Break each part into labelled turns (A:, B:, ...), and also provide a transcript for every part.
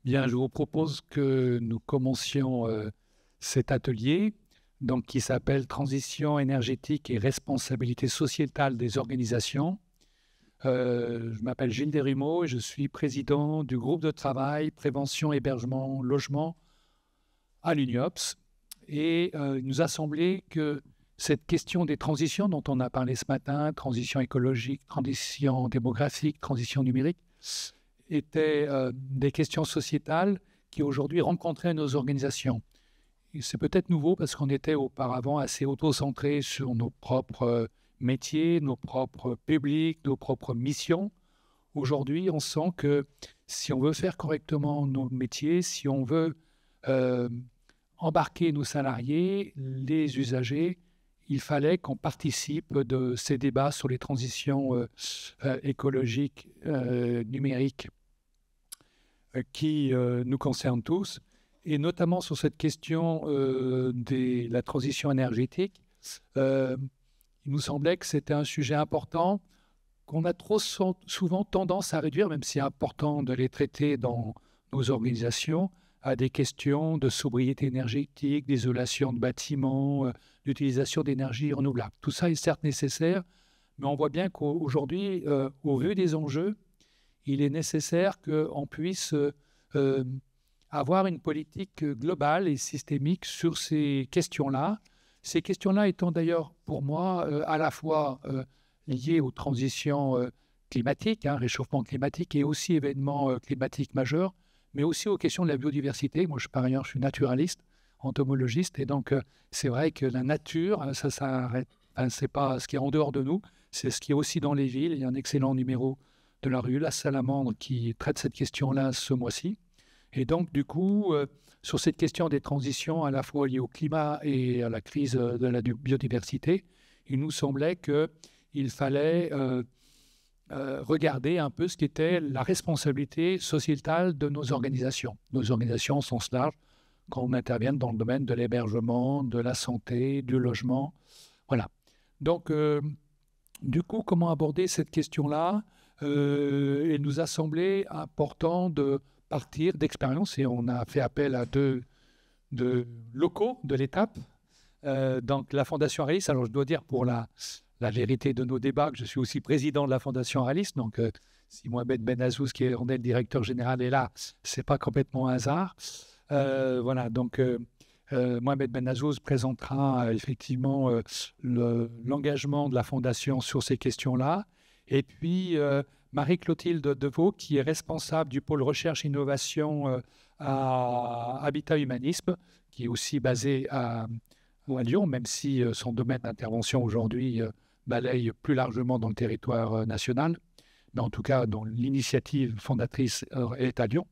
A: Bien, je vous propose que nous commencions cet atelier donc, qui s'appelle Transition énergétique et responsabilité sociétale des organisations. Je m'appelle Gilles Desrumeaux et je suis président du groupe de travail Prévention, Hébergement, Logement à l'UNIOPS. Et il nous a semblé que cette question des transitions dont on a parlé ce matin, transition écologique, transition démographique, transition numérique, étaient des questions sociétales qui aujourd'hui rencontraient nos organisations. Et c'est peut-être nouveau parce qu'on était auparavant assez auto-centré sur nos propres métiers, nos propres publics, nos propres missions. Aujourd'hui, on sent que si on veut faire correctement nos métiers, si on veut embarquer nos salariés, les usagers, il fallait qu'on participe de ces débats sur les transitions écologiques, numériques, qui nous concernent tous, et notamment sur cette question de la transition énergétique. Il nous semblait que c'était un sujet important qu'on a trop souvent tendance à réduire, même si c'est important de les traiter dans nos organisations, à des questions de sobriété énergétique, d'isolation de bâtiments, d'utilisation d'énergie renouvelable. Tout ça est certes nécessaire, mais on voit bien qu'aujourd'hui, au vu des enjeux, il est nécessaire qu'on puisse avoir une politique globale et systémique sur ces questions-là. Ces questions-là étant d'ailleurs, pour moi, à la fois liées aux transitions climatiques, réchauffement climatique et aussi événements climatiques majeurs, mais aussi aux questions de la biodiversité. Moi, par ailleurs, je suis naturaliste, entomologiste, et donc c'est vrai que la nature, ça s'arrête. C'est pas ce qui est en dehors de nous, c'est ce qui est aussi dans les villes. Il y a un excellent numéro de la rue La Salamandre qui traite cette question-là ce mois-ci. Et donc, du coup, sur cette question des transitions à la fois liées au climat et à la crise de la biodiversité, il nous semblait qu'il fallait regarder un peu ce qu'était la responsabilité sociétale de nos organisations. Nos organisations au sens large, quand on intervient dans le domaine de l'hébergement, de la santé, du logement. Voilà. Donc, du coup, comment aborder cette question-là? Il nous a semblé important de partir d'expériences et on a fait appel à deux locaux de l'étape. Donc, la Fondation Arélis, alors je dois dire pour la vérité de nos débats que je suis aussi président de la Fondation Arélis. Donc, si Mohamed Benazouz, qui est le directeur général, est là, ce n'est pas complètement un hasard. Voilà, donc Mohamed Benazouz présentera effectivement l'engagement de la Fondation sur ces questions-là. Et puis, Marie-Clotilde Deveau, qui est responsable du pôle recherche-innovation à Habitat Humanisme, qui est aussi basé à Lyon, même si son domaine d'intervention aujourd'hui balaye plus largement dans le territoire national, mais en tout cas, dont l'initiative fondatrice est à Lyon.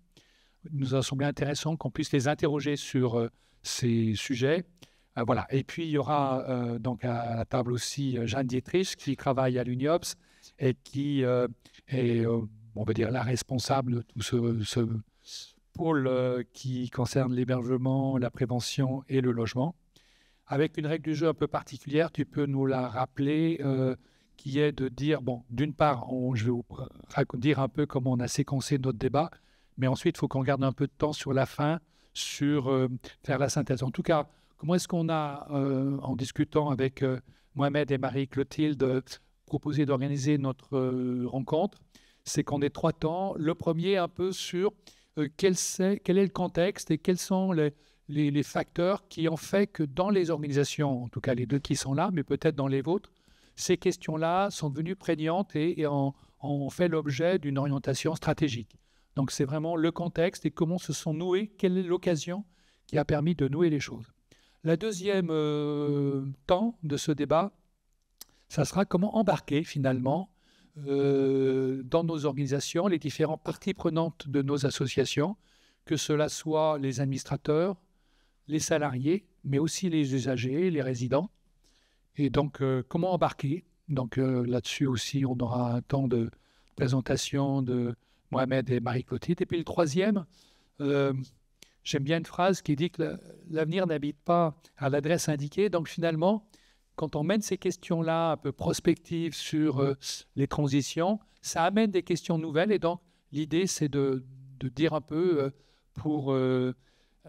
A: Il nous a semblé intéressant qu'on puisse les interroger sur ces sujets. Voilà. Et puis, il y aura donc à la table aussi Jeanne Dietrich, qui travaille à l'UNIOPS et qui est, on va dire, la responsable de tout ce pôle qui concerne l'hébergement, la prévention et le logement. Avec une règle du jeu un peu particulière, tu peux nous la rappeler, qui est de dire, bon, d'une part, je vais vous dire un peu comment on a séquencé notre débat, mais ensuite, il faut qu'on garde un peu de temps sur la fin, sur faire la synthèse. En tout cas, comment est-ce qu'on a, en discutant avec Mohamed et Marie-Clotilde, proposé d'organiser notre rencontre? C'est qu'on ait 3 temps. Le premier, un peu sur quel est le contexte et quels sont les facteurs qui ont fait que dans les organisations, en tout cas les 2 qui sont là, mais peut-être dans les vôtres, ces questions-là sont devenues prégnantes et ont fait l'objet d'une orientation stratégique. Donc c'est vraiment le contexte et comment se sont noués, quelle est l'occasion qui a permis de nouer les choses. La deuxième temps de ce débat, ça sera comment embarquer finalement dans nos organisations les différentes parties prenantes de nos associations, que cela soit les administrateurs, les salariés, mais aussi les usagers, les résidents. Et donc, comment embarquer? Donc, là-dessus aussi, on aura un temps de présentation de Mohamed et Marie-Clotilde. Et puis le troisième, j'aime bien une phrase qui dit que l'avenir n'habite pas à l'adresse indiquée. Donc, finalement, quand on mène ces questions-là un peu prospectives sur les transitions, ça amène des questions nouvelles. Et donc, l'idée, c'est de dire un peu pour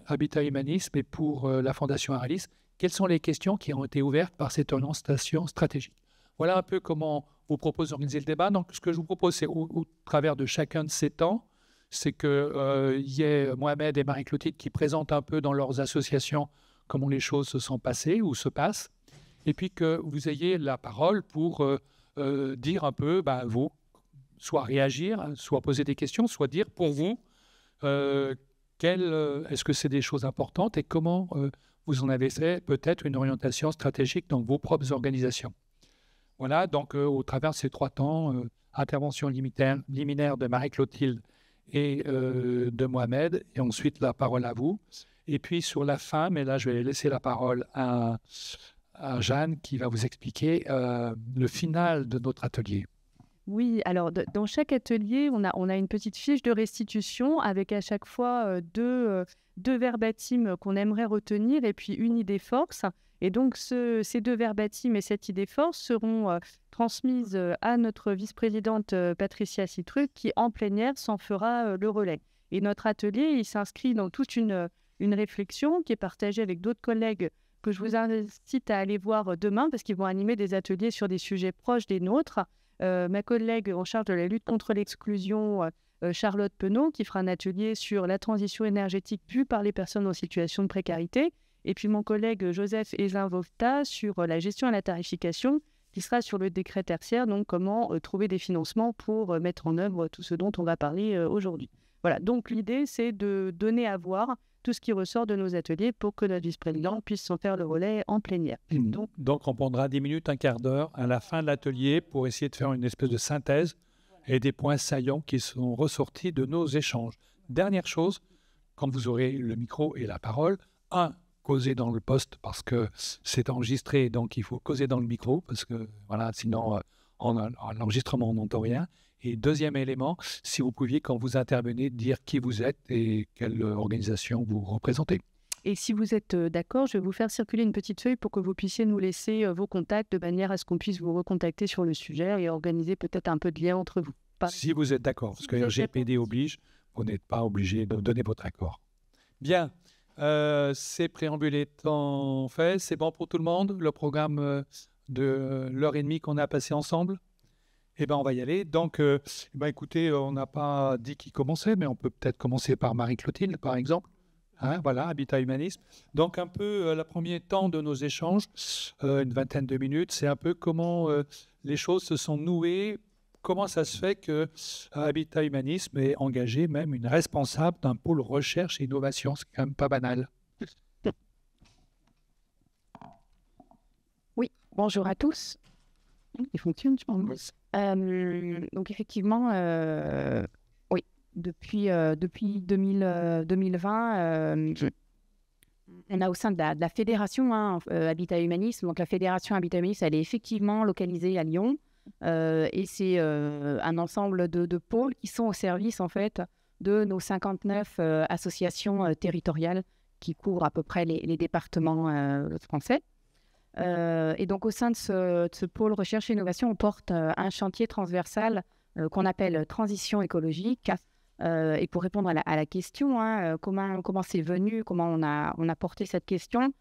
A: Habitat Humanisme et pour la Fondation Aralis, quelles sont les questions qui ont été ouvertes par cette orientation stratégique. Voilà un peu comment vous propose d'organiser le débat. Donc, ce que je vous propose, c'est au travers de chacun de ces temps, c'est qu'il y ait Mohamed et Marie-Clotilde qui présentent un peu dans leurs associations comment les choses se sont passées ou se passent, et puis que vous ayez la parole pour dire un peu, vous, soit réagir, soit poser des questions, soit dire pour vous, est-ce que c'est des choses importantes et comment vous en avez fait peut-être une orientation stratégique dans vos propres organisations. Voilà, donc au travers de ces 3 temps, intervention liminaire de Marie-Clotilde et de Mohamed, et ensuite la parole à vous. Et puis sur la fin, mais là je vais laisser la parole à Jeanne qui va vous expliquer le final de notre atelier.
B: Oui, alors dans chaque atelier, on a une petite fiche de restitution avec à chaque fois deux verbatims qu'on aimerait retenir et puis une idée force. Et donc ces 2 verbatims et cette idée force seront transmises à notre vice-présidente Patricia Citruc qui en plénière s'en fera le relais. Et notre atelier, il s'inscrit dans toute une réflexion qui est partagée avec d'autres collègues que je vous incite à aller voir demain parce qu'ils vont animer des ateliers sur des sujets proches des nôtres. Ma collègue en charge de la lutte contre l'exclusion, Charlotte Penaud, qui fera un atelier sur la transition énergétique vue par les personnes en situation de précarité. Et puis mon collègue Joseph Ezin-Vovta sur la gestion et la tarification, qui sera sur le décret tertiaire, donc comment trouver des financements pour mettre en œuvre tout ce dont on va parler aujourd'hui. Voilà, donc l'idée, c'est de donner à voir tout ce qui ressort de nos ateliers pour que notre vice-président puisse s'en faire le relais en plénière.
A: Donc, on prendra 10 minutes, un quart d'heure à la fin de l'atelier pour essayer de faire une espèce de synthèse et des points saillants qui sont ressortis de nos échanges. Dernière chose, quand vous aurez le micro et la parole, causer dans le poste parce que c'est enregistré, donc il faut causer dans le micro parce que voilà, sinon en l'enregistrement on n'entend rien. Et deuxième élément, si vous pouviez, quand vous intervenez, dire qui vous êtes et quelle organisation vous représentez.
B: Et si vous êtes d'accord, je vais vous faire circuler une petite feuille pour que vous puissiez nous laisser vos contacts de manière à ce qu'on puisse vous recontacter sur le sujet et organiser peut-être un peu de lien entre vous.
A: Si vous êtes d'accord, parce que RGPD oblige, vous n'êtes pas obligé de donner votre accord. Bien, ces préambules étant faits, c'est bon pour tout le monde, le programme de l'heure et demie qu'on a passé ensemble? Eh bien, on va y aller. Donc, écoutez, on n'a pas dit qui commençait, mais on peut peut-être commencer par Marie-Clotilde, par exemple. Voilà, Habitat Humanisme. Donc, un peu le premier temps de nos échanges, une vingtaine de minutes, c'est un peu comment les choses se sont nouées, comment ça se fait que Habitat Humanisme est engagé même une responsable d'un pôle recherche et innovation. C'est quand même pas banal.
C: Oui, bonjour à tous. Il fonctionne, je pense. Donc effectivement, oui, depuis 2020, on a au sein de la fédération Habitat Humanisme, donc la fédération Habitat Humanisme, elle est effectivement localisée à Lyon et c'est un ensemble de pôles qui sont au service en fait de nos 59 associations territoriales qui couvrent à peu près les départements français. Et donc, au sein de ce pôle recherche et innovation, on porte un chantier transversal qu'on appelle transition écologique. Et pour répondre à la question, comment c'est venu, comment on a porté cette question,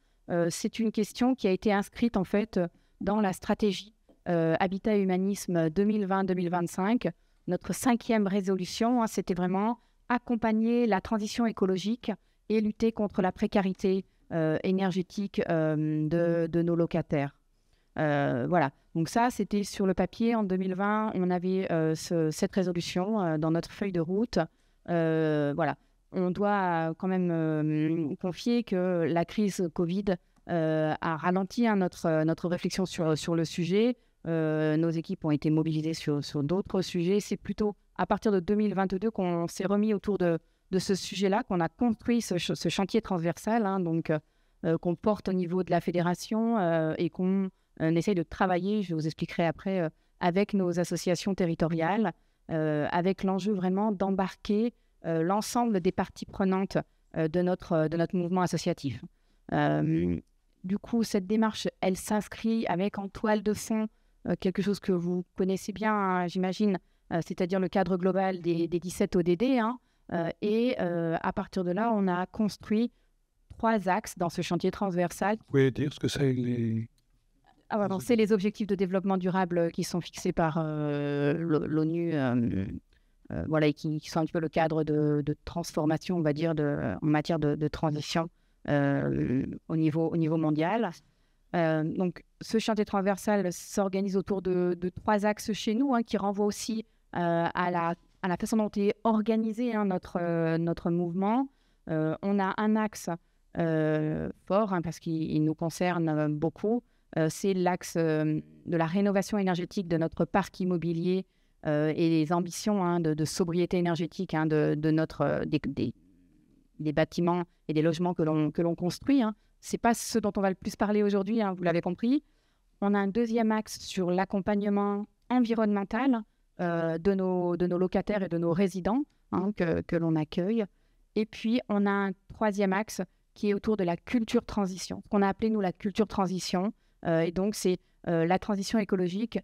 C: c'est une question qui a été inscrite en fait dans la stratégie Habitat et Humanisme 2020-2025. Notre 5e résolution, c'était vraiment accompagner la transition écologique et lutter contre la précarité énergétique de nos locataires. Voilà, donc ça c'était sur le papier. En 2020 on avait cette résolution dans notre feuille de route. Voilà, on doit quand même confier que la crise Covid a ralenti notre réflexion sur le sujet. Nos équipes ont été mobilisées sur d'autres sujets. C'est plutôt à partir de 2022 qu'on s'est remis autour de ce sujet-là, qu'on a construit ce chantier transversal, qu'on porte au niveau de la fédération et qu'on essaye de travailler, je vous expliquerai après, avec nos associations territoriales, avec l'enjeu vraiment d'embarquer l'ensemble des parties prenantes de notre mouvement associatif. Du coup, cette démarche, elle s'inscrit avec en toile de fond quelque chose que vous connaissez bien, j'imagine, c'est-à-dire le cadre global des 17 ODD, À partir de là, on a construit 3 axes dans ce chantier transversal.
A: Vous pouvez dire ce que c'est les...
C: C'est les objectifs de développement durable qui sont fixés par l'ONU, et qui sont un petit peu le cadre de transformation, on va dire, en matière de transition au niveau mondial. Donc, ce chantier transversal s'organise autour de 3 axes chez nous, qui renvoient aussi à la façon dont est organisé notre mouvement. On a un axe fort, parce qu'il nous concerne beaucoup. C'est l'axe de la rénovation énergétique de notre parc immobilier et les ambitions de sobriété énergétique des bâtiments et des logements que l'on construit. Ce n'est pas ce dont on va le plus parler aujourd'hui, vous l'avez compris. On a un deuxième axe sur l'accompagnement environnemental de nos locataires et de nos résidents que l'on accueille. Et puis, on a un troisième axe qui est autour de la culture transition, ce qu'on a appelé, nous, la culture transition. Et donc, c'est la transition écologique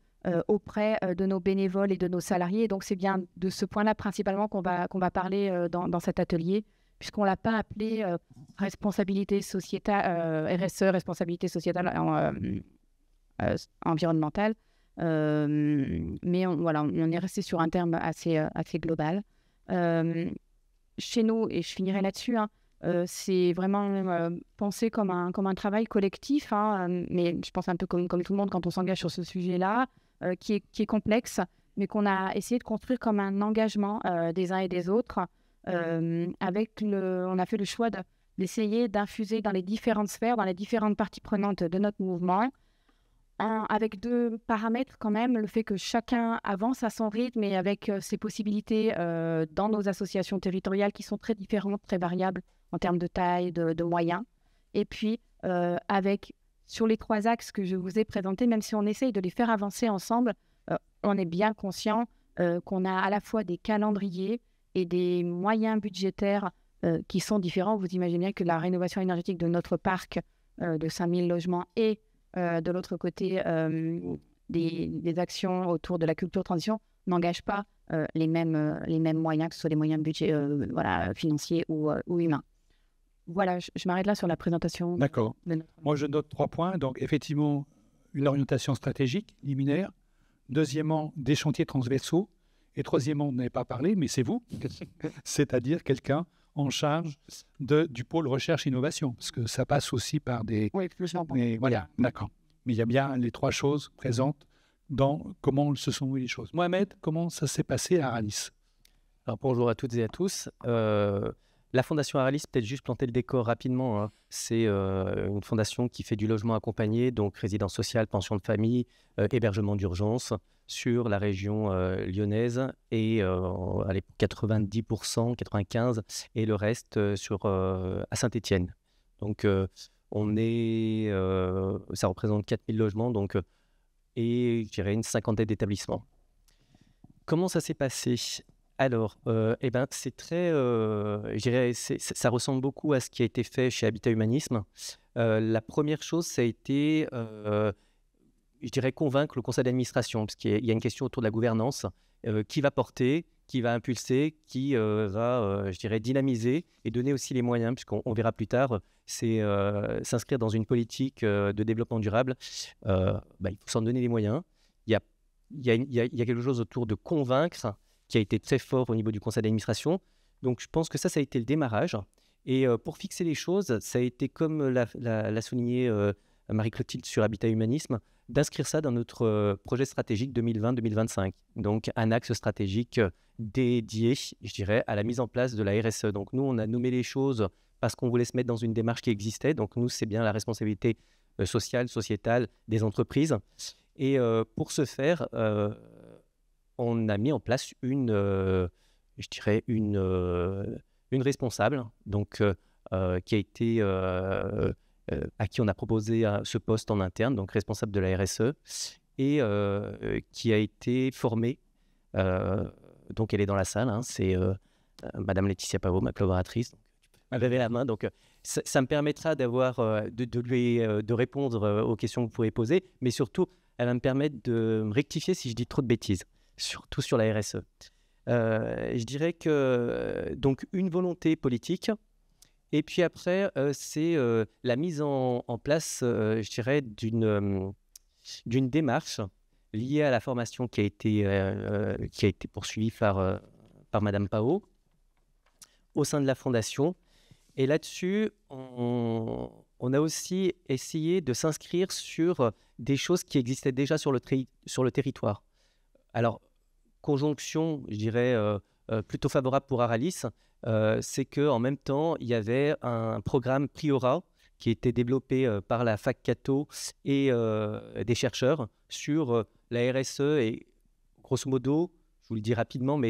C: auprès de nos bénévoles et de nos salariés. Et donc, c'est bien de ce point-là principalement qu'on va parler dans cet atelier, puisqu'on ne l'a pas appelé responsabilité sociétale, RSE, responsabilité sociétale environnementale. Mais on est resté sur un terme assez global. Chez nous, et je finirai là-dessus, c'est vraiment pensé comme un travail collectif, mais je pense un peu comme tout le monde quand on s'engage sur ce sujet-là, qui est complexe, mais qu'on a essayé de construire comme un engagement des uns et des autres. On a fait le choix d'essayer d'infuser dans les différentes sphères, dans les différentes parties prenantes de notre mouvement, avec 2 paramètres quand même, le fait que chacun avance à son rythme et avec ses possibilités dans nos associations territoriales qui sont très différentes, très variables en termes de taille, de moyens. Et puis, sur les 3 axes que je vous ai présentés, même si on essaye de les faire avancer ensemble, on est bien conscient qu'on a à la fois des calendriers et des moyens budgétaires qui sont différents. Vous imaginez bien que la rénovation énergétique de notre parc de 5000 logements et de l'autre côté, des actions autour de la culture transition n'engagent pas les mêmes moyens, que ce soit des moyens financiers ou humains. Voilà, je m'arrête là sur la présentation.
A: D'accord. Moi, je note 3 points. Donc, effectivement, une orientation stratégique, liminaire. Deuxièmement, des chantiers transversaux. Et troisièmement, on n'avait pas parlé, mais c'est vous, c'est-à-dire quelqu'un en charge du pôle recherche-innovation, parce que ça passe aussi par des...
C: Oui, plus longtemps.
A: Mais voilà, d'accord. Mais il y a bien les 3 choses présentes dans comment se sont vues les choses. Mohamed, comment ça s'est passé à Aralis?
D: Alors, bonjour à toutes et à tous. La Fondation Aralis, peut-être juste planter le décor rapidement. C'est une fondation qui fait du logement accompagné, donc résidence sociale, pension de famille, hébergement d'urgence sur la région lyonnaise et 90%, 95% et le reste à Saint-Étienne. Donc, ça représente 4000 logements et je dirais une cinquantaine d'établissements. Comment ça s'est passé ? Alors, c'est très, je dirais, ça ressemble beaucoup à ce qui a été fait chez Habitat Humanisme. La première chose, ça a été, je dirais, convaincre le conseil d'administration, parce qu'il y a une question autour de la gouvernance, qui va porter, qui va impulser, qui va, je dirais, dynamiser et donner aussi les moyens, puisqu'on verra plus tard, c'est s'inscrire dans une politique de développement durable. Il faut s'en donner les moyens. Il y a quelque chose autour de convaincre, qui a été très fort au niveau du conseil d'administration. Donc, je pense que ça a été le démarrage. Et pour fixer les choses, ça a été, comme l'a souligné Marie-Clotilde sur Habitat Humanisme, d'inscrire ça dans notre projet stratégique 2020-2025. Donc, un axe stratégique dédié, je dirais, à la mise en place de la RSE. Donc, nous, on a nommé les choses parce qu'on voulait se mettre dans une démarche qui existait. Donc, nous, c'est bien la responsabilité sociale, sociétale des entreprises. Et pour ce faire, on a mis en place une responsable, donc qui a été à qui on a proposé ce poste en interne, donc responsable de la RSE, et qui a été formée. Donc elle est dans la salle, c'est Madame Laetitia Pavot, ma collaboratrice. Donc, tu peux lever la main. Donc ça me permettra de répondre aux questions que vous pourrez poser, mais surtout, elle va me permettre de me rectifier si je dis trop de bêtises, surtout sur la RSE. Je dirais que donc une volonté politique, et puis après, c'est la mise en place, je dirais, d'une démarche liée à la formation qui a été poursuivie par Madame Pao au sein de la Fondation. Et là-dessus, on a aussi essayé de s'inscrire sur des choses qui existaient déjà sur le territoire. Alors, conjonction, je dirais, plutôt favorable pour Aralis, c'est qu'en même temps, il y avait un programme Priora qui était développé par la Fac Cato et des chercheurs sur la RSE. Et grosso modo, je vous le dis rapidement, mais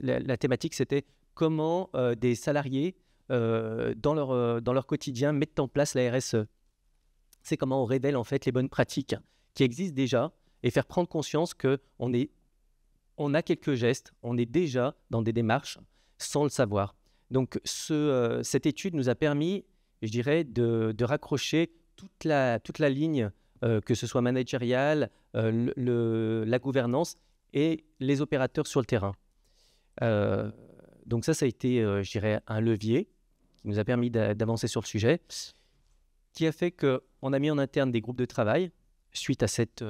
D: la thématique, c'était comment des salariés, dans leur quotidien, mettent en place la RSE. C'est comment on révèle en fait les bonnes pratiques qui existent déjà et faire prendre conscience qu'on a quelques gestes, on est déjà dans des démarches sans le savoir. Donc, cette étude nous a permis, je dirais, de raccrocher toute la ligne, que ce soit managériale, la gouvernance et les opérateurs sur le terrain. Donc ça a été, je dirais, un levier qui nous a permis d'avancer sur le sujet, qui a fait qu'on a mis en interne des groupes de travail suite à cette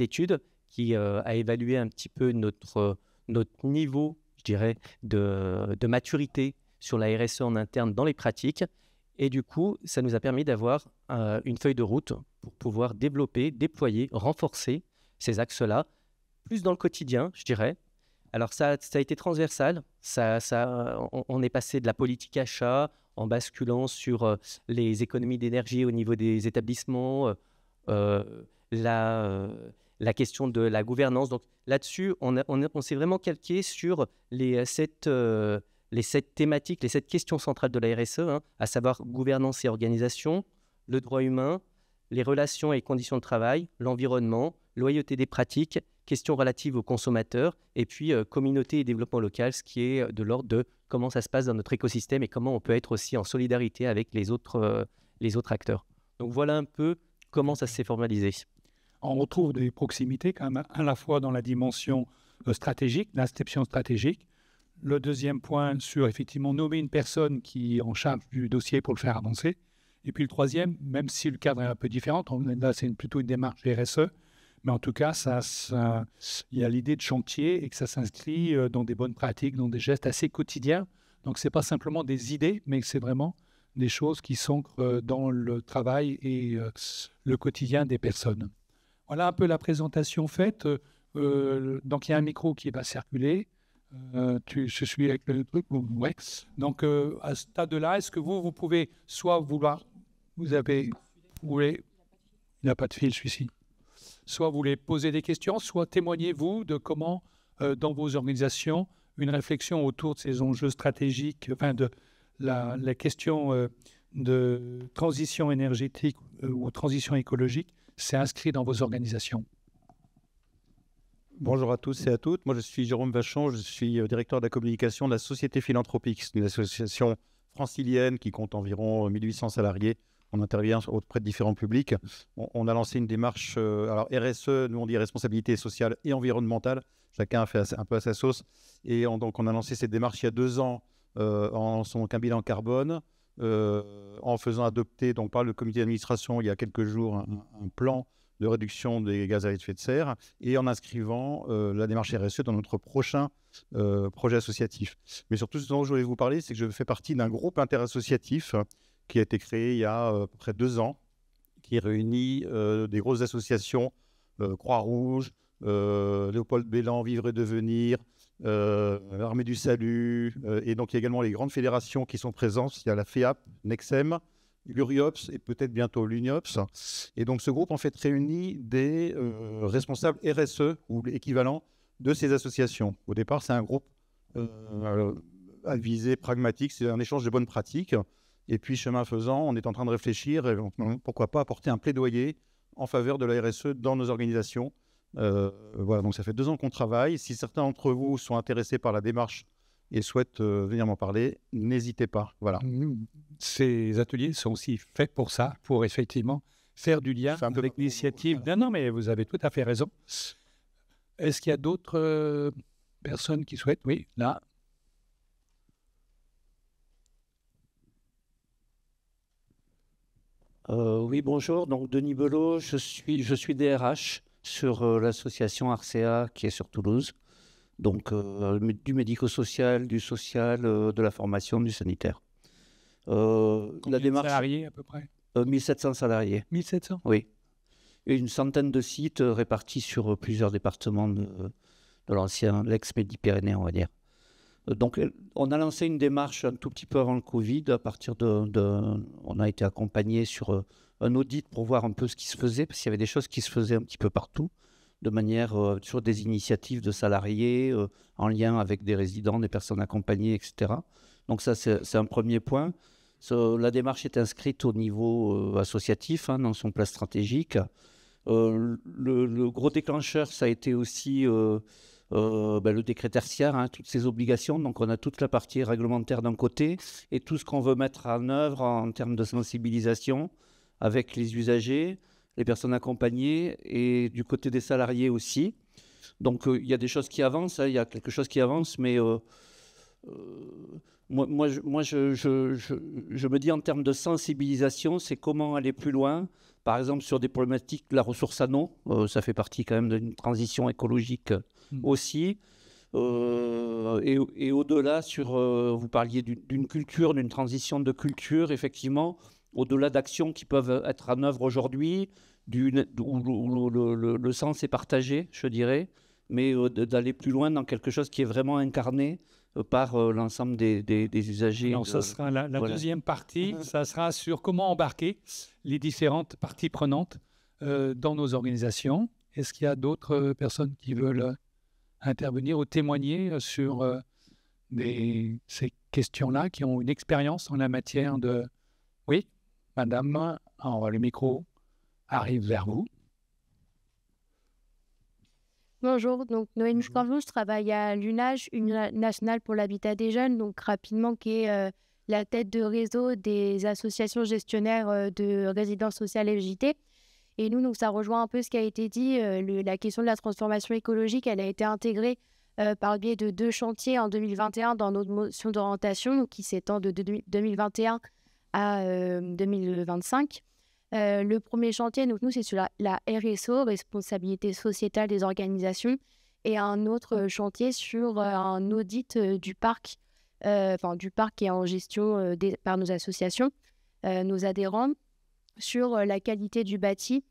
D: étude qui a évalué un petit peu notre niveau, je dirais, de maturité sur la RSE en interne dans les pratiques. Et du coup, ça nous a permis d'avoir une feuille de route pour pouvoir développer, déployer, renforcer ces axes-là, plus dans le quotidien, je dirais. Alors ça a été transversal. On est passé de la politique achat en basculant sur les économies d'énergie au niveau des établissements, la question de la gouvernance. Donc là-dessus, on s'est vraiment calqué sur les 7 thématiques, les 7 questions centrales de la RSE, à savoir gouvernance et organisation, le droit humain, les relations et conditions de travail, l'environnement, loyauté des pratiques, questions relatives aux consommateurs, et puis communauté et développement local, ce qui est de l'ordre de comment ça se passe dans notre écosystème et comment on peut être aussi en solidarité avec les autres acteurs. Donc voilà un peu comment ça s'est formalisé.
A: On retrouve des proximités quand même, à la fois dans la dimension stratégique, l'inscription stratégique. Le deuxième point sur, effectivement, nommer une personne qui est en charge du dossier pour le faire avancer. Et puis le troisième, même si le cadre est un peu différent, là c'est plutôt une démarche RSE, mais en tout cas, il y a l'idée de chantier et que ça s'inscrit dans des bonnes pratiques, dans des gestes assez quotidiens. Donc ce n'est pas simplement des idées, mais c'est vraiment des choses qui s'ancrent dans le travail et le quotidien des personnes. Voilà un peu la présentation faite. Donc il y a un micro qui va circuler. Je suis avec le truc. Ouais. Donc à ce stade-là, est-ce que vous pouvez soit vouloir, il n'y a pas de fil celui-ci, soit vous voulez poser des questions, soit témoignez-vous de comment dans vos organisations une réflexion autour de ces enjeux stratégiques, enfin de la question de transition énergétique ou transition écologique s'est inscrit dans vos organisations.
E: Bonjour à tous et à toutes. Moi, je suis Jérôme Vachon. Je suis directeur de la communication de la Société Philanthropique. C'est une association francilienne qui compte environ 1800 salariés. On intervient auprès de différents publics. On a lancé une démarche, alors RSE, nous on dit responsabilité sociale et environnementale. Chacun a fait un peu à sa sauce. Et donc on a lancé cette démarche il y a 2 ans en lançant un bilan carbone, en faisant adopter donc, par le comité d'administration il y a quelques jours un plan de réduction des gaz à effet de serre et en inscrivant la démarche RSE dans notre prochain projet associatif. Mais surtout, ce dont je voulais vous parler, c'est que je fais partie d'un groupe interassociatif qui a été créé il y a à peu près 2 ans, qui réunit des grosses associations, Croix-Rouge, Léopold Bélan, Vivre et Devenir, Armée du Salut, et donc il y a également les grandes fédérations qui sont présentes. Il y a la FEAP, Nexem, l'URIOPS et peut-être bientôt l'UNIOPS. Et donc ce groupe en fait réunit des responsables RSE ou l'équivalent de ces associations. Au départ, c'est un groupe à visée pragmatique, c'est un échange de bonnes pratiques. Et puis, chemin faisant, on est en train de réfléchir, pourquoi pas apporter un plaidoyer en faveur de la RSE dans nos organisations. Voilà, donc ça fait 2 ans qu'on travaille. Si certains d'entre vous sont intéressés par la démarche et souhaitent venir m'en parler, n'hésitez pas. Voilà.
A: Ces ateliers sont aussi faits pour ça, pour effectivement faire du lien avec l'initiative. Non, mais vous avez tout à fait raison. Est-ce qu'il y a d'autres personnes qui souhaitent? Oui, là.
F: Oui, bonjour. Donc, Denis Belot, je suis DRH sur l'association Arcea qui est sur Toulouse. Donc, du médico-social, du social, de la formation, du sanitaire.
A: Combien
F: La démarche,
A: de salariés à peu près?
F: 1700 salariés,
A: 1700?
F: oui. Et une centaine de sites répartis sur plusieurs départements de l'ex-Midi-Pyrénées, on va dire. Donc, on a lancé une démarche un tout petit peu avant le Covid. À partir on a été accompagné sur un audit pour voir un peu ce qui se faisait, parce qu'il y avait des choses qui se faisaient un petit peu partout, de manière sur des initiatives de salariés, en lien avec des résidents, des personnes accompagnées, etc. Donc ça, c'est un premier point. La démarche est inscrite au niveau associatif, dans son plan stratégique. Le gros déclencheur, ça a été aussi le décret tertiaire, toutes ces obligations. Donc, on a toute la partie réglementaire d'un côté et tout ce qu'on veut mettre en œuvre en termes de sensibilisation avec les usagers, les personnes accompagnées et du côté des salariés aussi. Donc, il y a des choses qui avancent, il y a quelque chose qui avance, mais moi, je me dis en termes de sensibilisation, c'est comment aller plus loin. Par exemple, sur des problématiques, la ressource en eau, ça fait partie quand même d'une transition écologique aussi. Et au-delà, vous parliez d'une culture, d'une transition de culture, effectivement, au-delà d'actions qui peuvent être en œuvre aujourd'hui, où le sens est partagé, je dirais, mais d'aller plus loin dans quelque chose qui est vraiment incarné par l'ensemble des usagers.
A: Alors, ça sera la deuxième partie, ça sera sur comment embarquer les différentes parties prenantes dans nos organisations. Est-ce qu'il y a d'autres personnes qui veulent intervenir ou témoigner sur ces questions-là, qui ont une expérience en la matière de... Oui, madame, le micro arrive vers vous.
G: Bonjour, donc Noémie Scorvon, je travaille à l'UNAGE, Union nationale pour l'habitat des jeunes, donc rapidement qui est la tête de réseau des associations gestionnaires de résidences sociales FJT. Et nous, donc, ça rejoint un peu ce qui a été dit, la question de la transformation écologique, elle a été intégrée par le biais de 2 chantiers en 2021 dans notre motion d'orientation, donc, qui s'étend de 2021 à 2025. Le premier chantier, donc nous, c'est sur la RSO, responsabilité sociétale des organisations, et un autre chantier sur un audit du parc qui est en gestion par nos associations, nos adhérents, sur la qualité du bâti.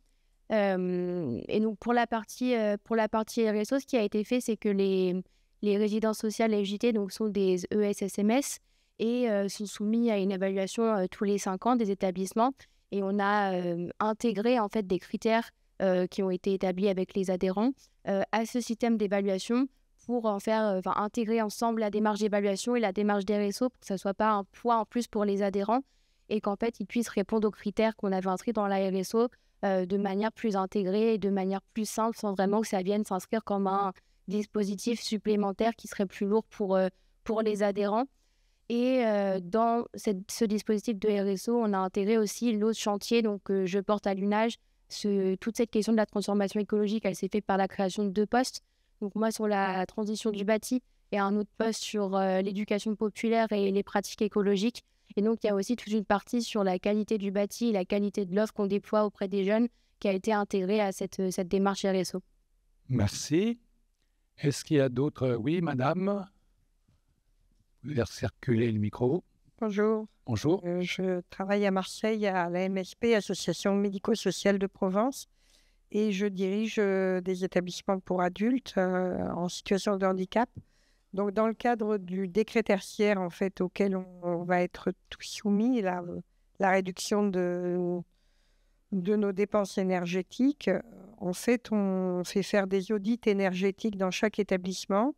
G: Et donc pour la partie RSO, ce qui a été fait, c'est que les résidences sociales FJT donc, sont des ESSMS et sont soumis à une évaluation tous les 5 ans des établissements. Et on a intégré en fait des critères qui ont été établis avec les adhérents à ce système d'évaluation pour intégrer ensemble la démarche d'évaluation et la démarche d'RSO pour que ça ne soit pas un poids en plus pour les adhérents et qu'en fait ils puissent répondre aux critères qu'on avait inscrits dans la RSO de manière plus intégrée et de manière plus simple sans vraiment que ça vienne s'inscrire comme un dispositif supplémentaire qui serait plus lourd pour les adhérents. Et dans ce dispositif de RSO, on a intégré aussi l'autre chantier donc, je porte à l'UNAGE. Toute cette question de la transformation écologique, elle s'est faite par la création de 2 postes. Donc moi sur la transition du bâti et un autre poste sur l'éducation populaire et les pratiques écologiques. Et donc il y a aussi toute une partie sur la qualité du bâti et la qualité de l'offre qu'on déploie auprès des jeunes qui a été intégrée à cette démarche RSO.
A: Merci. Est-ce qu'il y a d'autres? Oui, madame. Vous pouvez circuler le micro.
H: Bonjour.
A: Bonjour.
H: Je travaille à Marseille à la MSP, Association médico-sociale de Provence, et je dirige des établissements pour adultes en situation de handicap. Donc, dans le cadre du décret tertiaire en fait, auquel on va être tous soumis, la réduction de nos dépenses énergétiques, en fait, on fait faire des audits énergétiques dans chaque établissement,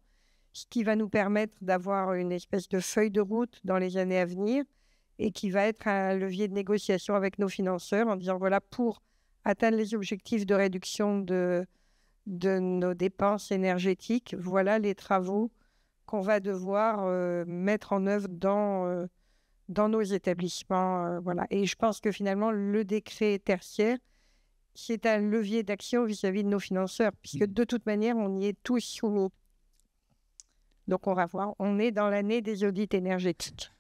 H: ce qui va nous permettre d'avoir une espèce de feuille de route dans les années à venir et qui va être un levier de négociation avec nos financeurs en disant, voilà, pour atteindre les objectifs de réduction de nos dépenses énergétiques, voilà les travaux qu'on va devoir mettre en œuvre dans nos établissements. Voilà. Et je pense que finalement, le décret tertiaire c'est un levier d'action vis-à-vis de nos financeurs, puisque de toute manière, on y est tous soumis. Donc, on va voir, on est dans l'année des audits énergétiques.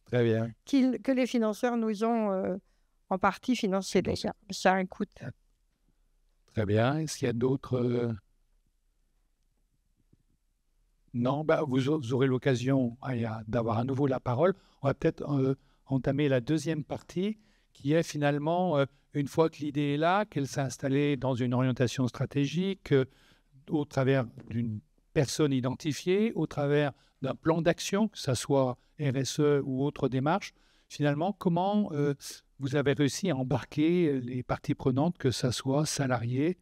E: Très bien.
H: Que les financeurs nous ont en partie financés déjà. Ça a un coût.
A: Très bien. Est-ce qu'il y a d'autres... Non, vous aurez l'occasion d'avoir à nouveau la parole. On va peut-être entamer la deuxième partie, qui est finalement, une fois que l'idée est là, qu'elle s'est installée dans une orientation stratégique, au travers d'une personne identifiée, au travers d'un plan d'action, que ce soit RSE ou autre démarche. Finalement, comment vous avez réussi à embarquer les parties prenantes, que ce soit salariés,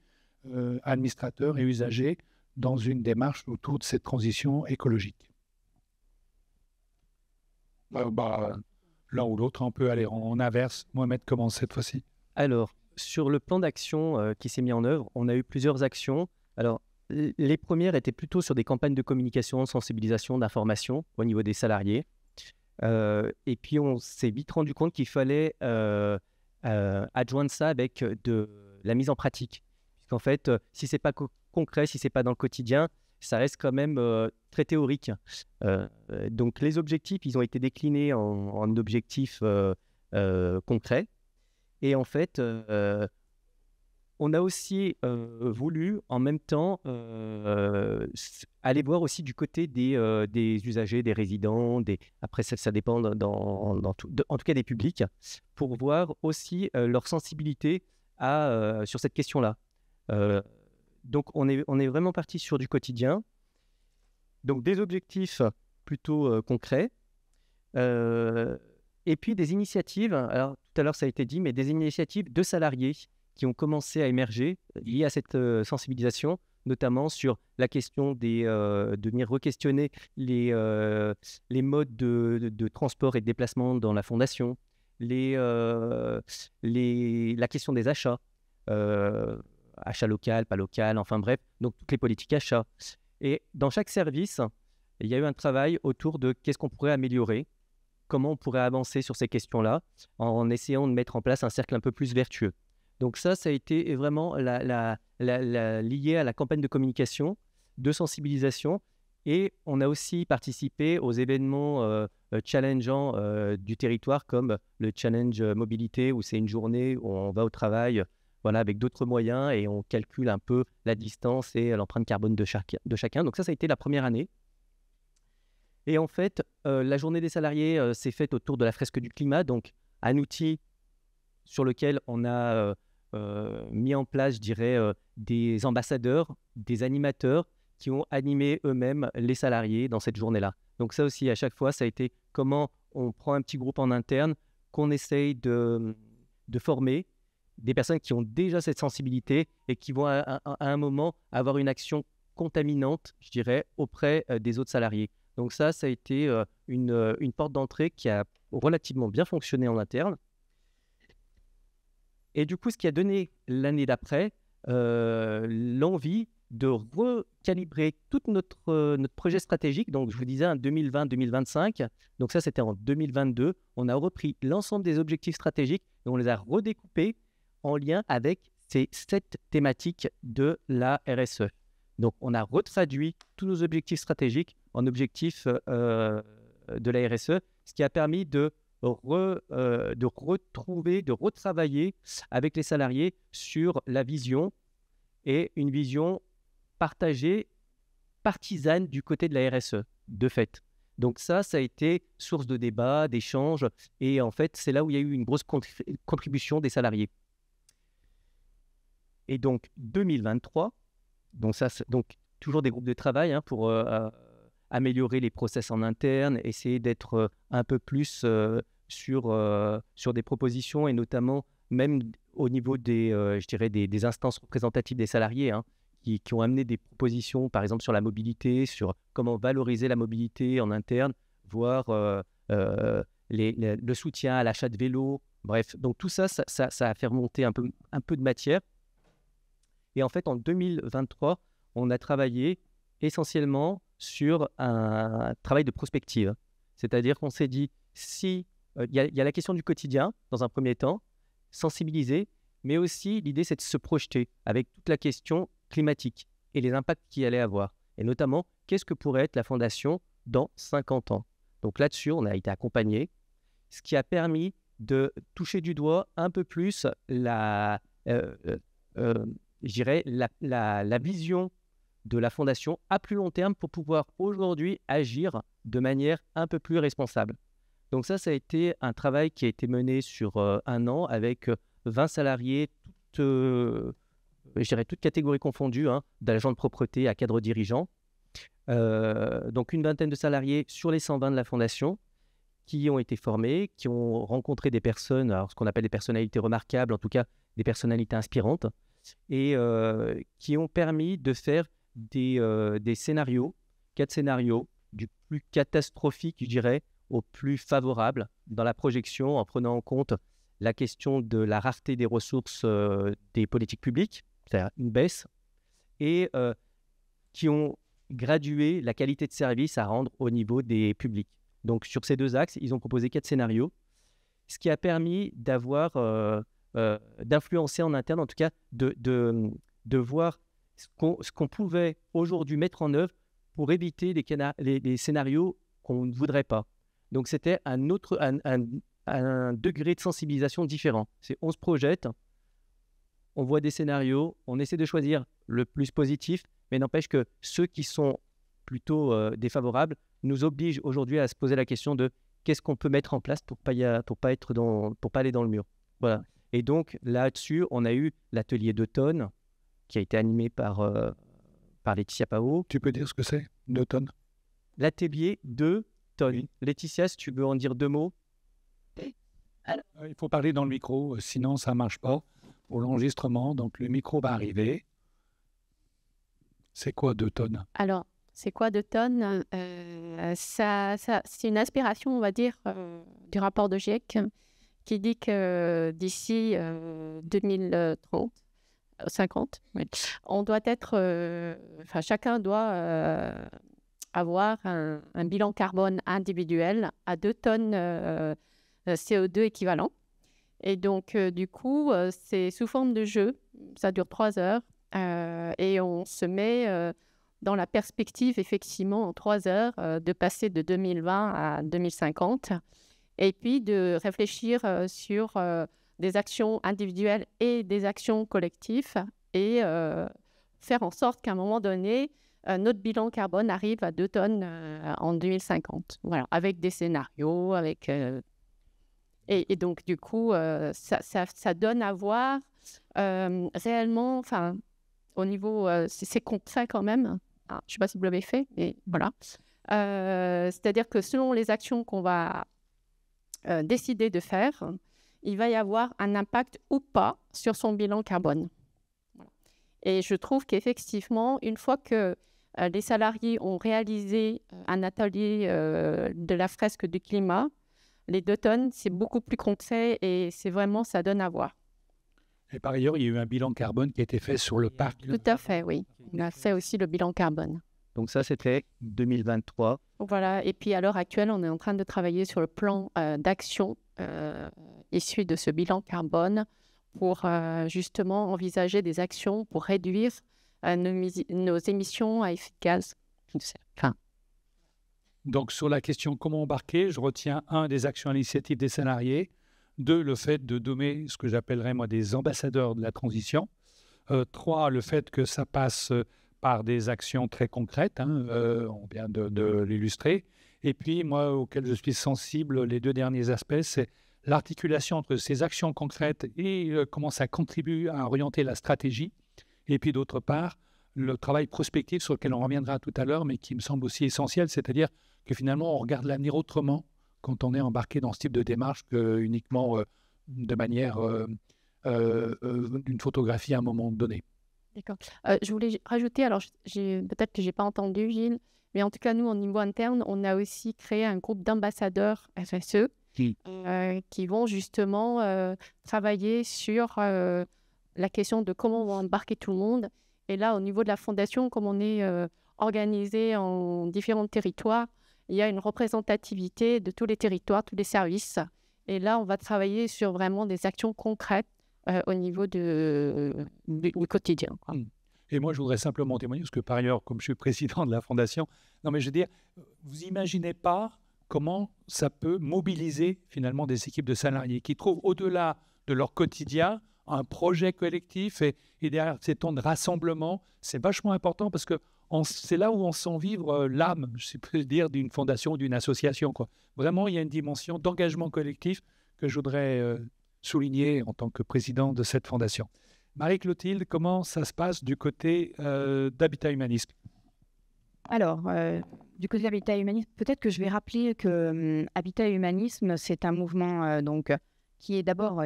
A: administrateurs et usagers, dans une démarche autour de cette transition écologique? L'un ou l'autre, on peut aller en inverse. Mohamed commence cette fois-ci.
D: Alors, sur le plan d'action qui s'est mis en œuvre, on a eu plusieurs actions. Alors, les premières étaient plutôt sur des campagnes de communication, de sensibilisation, d'information au niveau des salariés. Et puis, on s'est vite rendu compte qu'il fallait adjoindre ça avec de la mise en pratique. Puisqu'en fait, si ce n'est pas concret, si ce n'est pas dans le quotidien, ça reste quand même très théorique. Donc, les objectifs, ils ont été déclinés en objectifs concrets. Et en fait, on a aussi voulu, en même temps, aller voir aussi du côté des usagers, des résidents, après ça dépend en tout cas des publics, pour voir aussi leur sensibilité sur cette question-là. Donc, on est vraiment parti sur du quotidien. Donc, des objectifs plutôt concrets. Et puis, des initiatives, alors tout à l'heure ça a été dit, mais des initiatives de salariés qui ont commencé à émerger liées à cette sensibilisation, notamment sur la question de venir re-questionner les modes de transport et de déplacement dans la fondation, la question des achats, achat local, pas local, enfin bref, donc toutes les politiques achats. Et dans chaque service, il y a eu un travail autour de qu'est-ce qu'on pourrait améliorer, comment on pourrait avancer sur ces questions-là, en essayant de mettre en place un cercle un peu plus vertueux. Donc ça a été vraiment lié à la campagne de communication, de sensibilisation, et on a aussi participé aux événements challengeants du territoire, comme le Challenge Mobilité, où c'est une journée où on va au travail avec d'autres moyens et on calcule un peu la distance et l'empreinte carbone de chacun. Donc ça a été la première année. Et en fait, la journée des salariés s'est faite autour de la fresque du climat, donc un outil sur lequel on a mis en place, je dirais, des ambassadeurs, des animateurs qui ont animé eux-mêmes les salariés dans cette journée-là. Donc ça aussi, à chaque fois, ça a été comment on prend un petit groupe en interne, qu'on essaye de former, des personnes qui ont déjà cette sensibilité et qui vont à un moment avoir une action contaminante, je dirais, auprès des autres salariés. Donc ça a été une porte d'entrée qui a relativement bien fonctionné en interne. Et du coup, ce qui a donné l'année d'après l'envie de recalibrer tout notre projet stratégique. Donc, je vous disais, 2020-2025. Donc ça, c'était en 2022. On a repris l'ensemble des objectifs stratégiques et on les a redécoupés en lien avec ces 7 thématiques de la RSE. Donc, on a retraduit tous nos objectifs stratégiques en objectifs de la RSE, ce qui a permis de retrouver, de retravailler avec les salariés sur la vision et une vision partagée, partisane du côté de la RSE, de fait. Donc ça a été source de débat, d'échanges, et en fait, c'est là où il y a eu une grosse contribution des salariés. Et donc, 2023, donc toujours des groupes de travail pour améliorer les process en interne, essayer d'être un peu plus sur des propositions, et notamment même au niveau je dirais des instances représentatives des salariés, qui ont amené des propositions, par exemple sur la mobilité, sur comment valoriser la mobilité en interne, voire le soutien à l'achat de vélos. Bref, donc tout ça a fait remonter un peu de matière. Et en fait, en 2023, on a travaillé essentiellement sur un travail de prospective. C'est-à-dire qu'on s'est dit, si il y a la question du quotidien, dans un premier temps, sensibiliser, mais aussi l'idée, c'est de se projeter avec toute la question climatique et les impacts qu'il allait avoir. Et notamment, qu'est-ce que pourrait être la fondation dans 50 ans? Donc là-dessus, on a été accompagné, ce qui a permis de toucher du doigt un peu plus la vision de la fondation à plus long terme pour pouvoir aujourd'hui agir de manière un peu plus responsable. Donc ça a été un travail qui a été mené sur 1 an avec 20 salariés, toutes catégories confondues, d'agents de propreté à cadre dirigeant. Donc une vingtaine de salariés sur les 120 de la fondation qui ont été formés, qui ont rencontré des personnes, alors ce qu'on appelle des personnalités remarquables, en tout cas des personnalités inspirantes, et qui ont permis de faire des scénarios, 4 scénarios, du plus catastrophique, je dirais, au plus favorable dans la projection, en prenant en compte la question de la rareté des ressources des politiques publiques, c'est-à-dire une baisse, et qui ont gradué la qualité de service à rendre au niveau des publics. Donc sur ces 2 axes, ils ont proposé 4 scénarios, ce qui a permis d'avoir, d'influencer en interne, en tout cas de voir ce qu'on pouvait aujourd'hui mettre en œuvre pour éviter les scénarios qu'on ne voudrait pas. Donc c'était un degré de sensibilisation différent. On se projette, on voit des scénarios, on essaie de choisir le plus positif, mais n'empêche que ceux qui sont plutôt défavorables nous obligent aujourd'hui à se poser la question de qu'est-ce qu'on peut mettre en place pour pas aller dans le mur. Voilà. Et donc là-dessus, on a eu l'atelier d'automne qui a été animé par Laetitia Pao.
A: Tu peux dire ce que c'est, d'automne?
D: L'atelier d'automne. Oui. Laetitia, si tu veux en dire 2 mots.
A: Il faut parler dans le micro, sinon ça ne marche pas pour l'enregistrement. Donc le micro va arriver. C'est quoi d'automne?
I: Alors, c'est quoi d'automne? C'est une inspiration, on va dire, du rapport de GIEC qui dit que d'ici 2030, 50, oui, on doit être, chacun doit avoir un bilan carbone individuel à 2 tonnes CO2 équivalent. Et donc, du coup, c'est sous forme de jeu. Ça dure 3 heures. Et on se met dans la perspective, effectivement, en 3 heures, de passer de 2020 à 2050. Et puis, de réfléchir sur des actions individuelles et des actions collectives. Et faire en sorte qu'à un moment donné, notre bilan carbone arrive à 2 tonnes en 2050. Voilà, avec des scénarios, avec... Et donc, du coup, ça donne à voir réellement, enfin, au niveau... c'est concret quand même. Je ne sais pas si vous l'avez fait, mais voilà. C'est-à-dire que selon les actions qu'on va décider de faire, il va y avoir un impact ou pas sur son bilan carbone. Voilà. Et je trouve qu'effectivement, une fois que les salariés ont réalisé un atelier de la fresque du climat, les 2 tonnes, c'est beaucoup plus concret et c'est vraiment, ça donne à voir.
A: Et par ailleurs, il y a eu un bilan carbone qui a été fait sur le parc.
I: Tout à fait, oui. On a fait aussi le bilan carbone.
D: Donc ça, c'était 2023.
I: Voilà. Et puis à l'heure actuelle, on est en train de travailler sur le plan d'action issu de ce bilan carbone pour justement envisager des actions pour réduire nos émissions à effet de gaz. Enfin,
A: Donc, sur la question comment embarquer, je retiens 1, des actions initiatives des salariés, 2, le fait de nommer ce que j'appellerais moi des ambassadeurs de la transition, 3, le fait que ça passe par des actions très concrètes, on vient de l'illustrer, et puis moi, auquel je suis sensible, les 2 derniers aspects, c'est l'articulation entre ces actions concrètes et comment ça contribue à orienter la stratégie, et puis d'autre part, le travail prospectif sur lequel on reviendra tout à l'heure, mais qui me semble aussi essentiel, c'est-à-dire que finalement, on regarde l'avenir autrement quand on est embarqué dans ce type de démarche que uniquement de manière d'une photographie à un moment donné.
I: D'accord. Je voulais rajouter, alors peut-être que je n'ai pas entendu, Gilles, mais en tout cas, nous, au niveau interne, on a aussi créé un groupe d'ambassadeurs FSE qui vont justement travailler sur la question de comment on va embarquer tout le monde. Et là, au niveau de la fondation, comme on est organisé en différents territoires, il y a une représentativité de tous les territoires, tous les services. Et là, on va travailler sur vraiment des actions concrètes au niveau du quotidien, quoi.
A: Et moi, je voudrais simplement témoigner, parce que par ailleurs, comme je suis président de la Fondation, non mais je veux dire, vous imaginez pas comment ça peut mobiliser finalement des équipes de salariés qui trouvent au-delà de leur quotidien un projet collectif et derrière ces temps de rassemblement, c'est vachement important parce que c'est là où on sent vivre l'âme, je peux dire, d'une fondation, d'une association, quoi. Vraiment, il y a une dimension d'engagement collectif que je voudrais souligner en tant que président de cette fondation. Marie-Clotilde, comment ça se passe du côté d'Habitat Humanisme?
C: Alors, du côté d'Habitat Humanisme, peut-être que je vais rappeler que Habitat Humanisme, c'est un mouvement qui est d'abord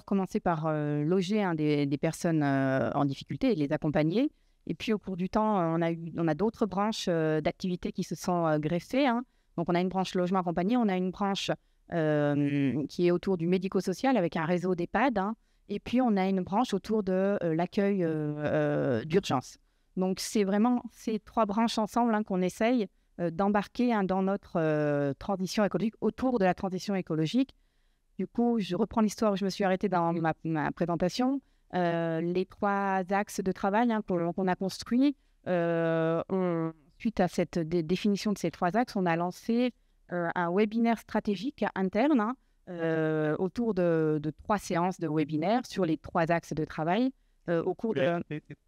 C: commencé par loger des personnes en difficulté et les accompagner. Et puis, au cours du temps, on a d'autres branches d'activités qui se sont greffées, hein. Donc, on a une branche logement accompagné, on a une branche qui est autour du médico-social avec un réseau d'EHPAD, hein. Et puis, on a une branche autour de l'accueil d'urgence. Donc, c'est vraiment ces trois branches ensemble, hein, qu'on essaye d'embarquer, hein, dans notre transition écologique, autour de la transition écologique. Du coup, je reprends l'histoire où je me suis arrêtée dans ma présentation. Les trois axes de travail, hein, qu'on a construits, suite à cette définition de ces trois axes, on a lancé un webinaire stratégique interne, hein, autour de 3 séances de webinaire sur les 3 axes de travail. Au cours de...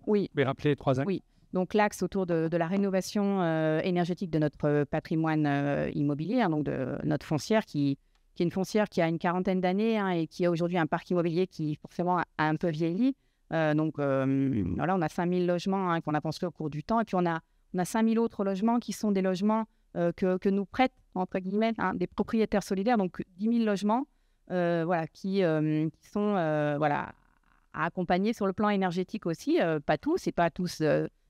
A: Oui. Vous pouvez rappeler les 3 axes?
C: Oui. Donc, l'axe autour de la rénovation énergétique de notre patrimoine immobilier, hein, donc de notre foncière, qui est une foncière qui a une 40aine d'années, hein, et qui a aujourd'hui un parc immobilier qui, forcément, a un peu vieilli. Donc, voilà, on a 5000 logements, hein, qu'on a construits au cours du temps. Et puis, on a 5000 autres logements qui sont des logements que nous prêtent, entre guillemets, hein, des propriétaires solidaires. Donc, 10 000 logements voilà, qui sont voilà, à accompagner sur le plan énergétique aussi. Pas tous, et pas tous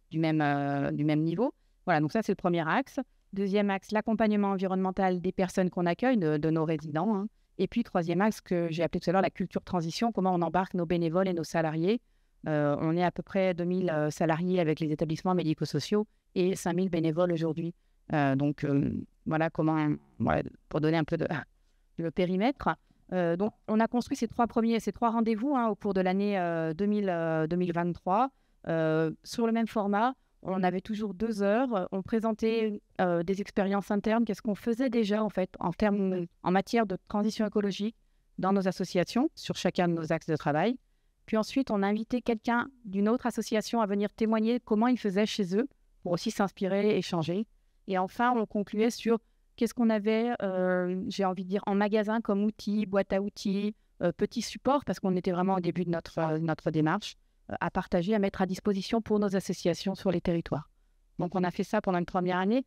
C: du même niveau. Voilà, donc ça, c'est le premier axe. Deuxième axe, l'accompagnement environnemental des personnes qu'on accueille, de nos résidents, hein. Et puis, troisième axe que j'ai appelé tout à l'heure la culture transition, comment on embarque nos bénévoles et nos salariés. On est à peu près 2000 salariés avec les établissements médico-sociaux et 5000 bénévoles aujourd'hui. Donc, voilà comment, voilà, pour donner un peu de périmètre. Donc, on a construit ces trois rendez-vous, hein, au cours de l'année 2023. Sur le même format, on avait toujours 2 heures. On présentait des expériences internes. Qu'est-ce qu'on faisait déjà, en fait, en matière de transition écologique dans nos associations, sur chacun de nos axes de travail. Puis ensuite, on a invité quelqu'un d'une autre association à venir témoigner comment ils faisaient chez eux, pour aussi s'inspirer, échanger. Et enfin, on concluait sur qu'est-ce qu'on avait, j'ai envie de dire, en magasin comme outils, boîte à outils, petits supports, parce qu'on était vraiment au début de notre démarche, à partager, à mettre à disposition pour nos associations sur les territoires. Donc, on a fait ça pendant une première année.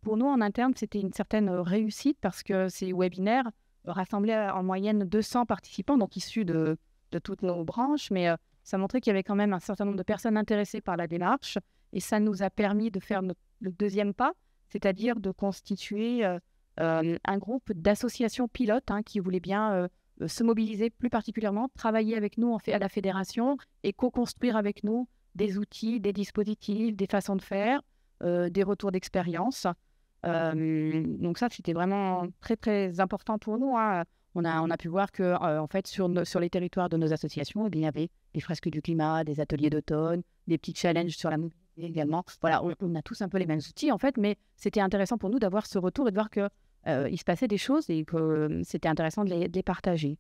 C: Pour nous, en interne, c'était une certaine réussite parce que ces webinaires rassemblaient en moyenne 200 participants, donc issus de toutes nos branches, mais ça montrait qu'il y avait quand même un certain nombre de personnes intéressées par la démarche, et ça nous a permis de faire le deuxième pas, c'est-à-dire de constituer un groupe d'associations pilotes, hein, qui voulaient bien se mobiliser plus particulièrement, travailler avec nous à la fédération et co-construire avec nous des outils, des dispositifs, des façons de faire, des retours d'expérience. Donc ça, c'était vraiment très, très important pour nous, hein. On a pu voir que, en fait, sur les territoires de nos associations, il y avait des fresques du climat, des ateliers d'automne, des petits challenges sur la mobilité également. Voilà, on a tous un peu les mêmes outils, en fait, mais c'était intéressant pour nous d'avoir ce retour et de voir que il se passait des choses et que c'était intéressant de les partager.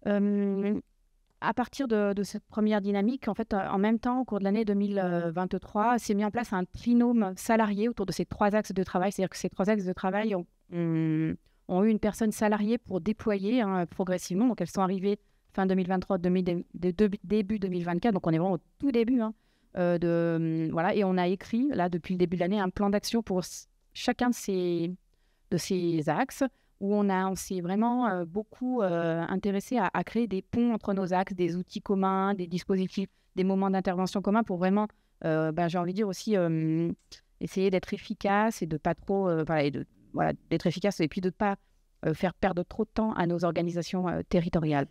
C: À partir de cette première dynamique, en fait, en même temps, au cours de l'année 2023, s'est mis en place un trinôme salarié autour de ces 3 axes de travail. C'est-à-dire que ces 3 axes de travail ont eu une personne salariée pour déployer, hein, progressivement. Donc, elles sont arrivées fin 2023, début 2024. Donc, on est vraiment au tout début, hein, voilà. Et on a écrit, là, depuis le début de l'année, un plan d'action pour chacun de ces axes, où on s'est vraiment beaucoup intéressé à créer des ponts entre nos axes, des outils communs, des dispositifs, des moments d'intervention communs pour vraiment, j'ai envie de dire aussi, essayer d'être efficace et de pas trop, d'être efficace et puis de ne pas faire perdre trop de temps à nos organisations territoriales.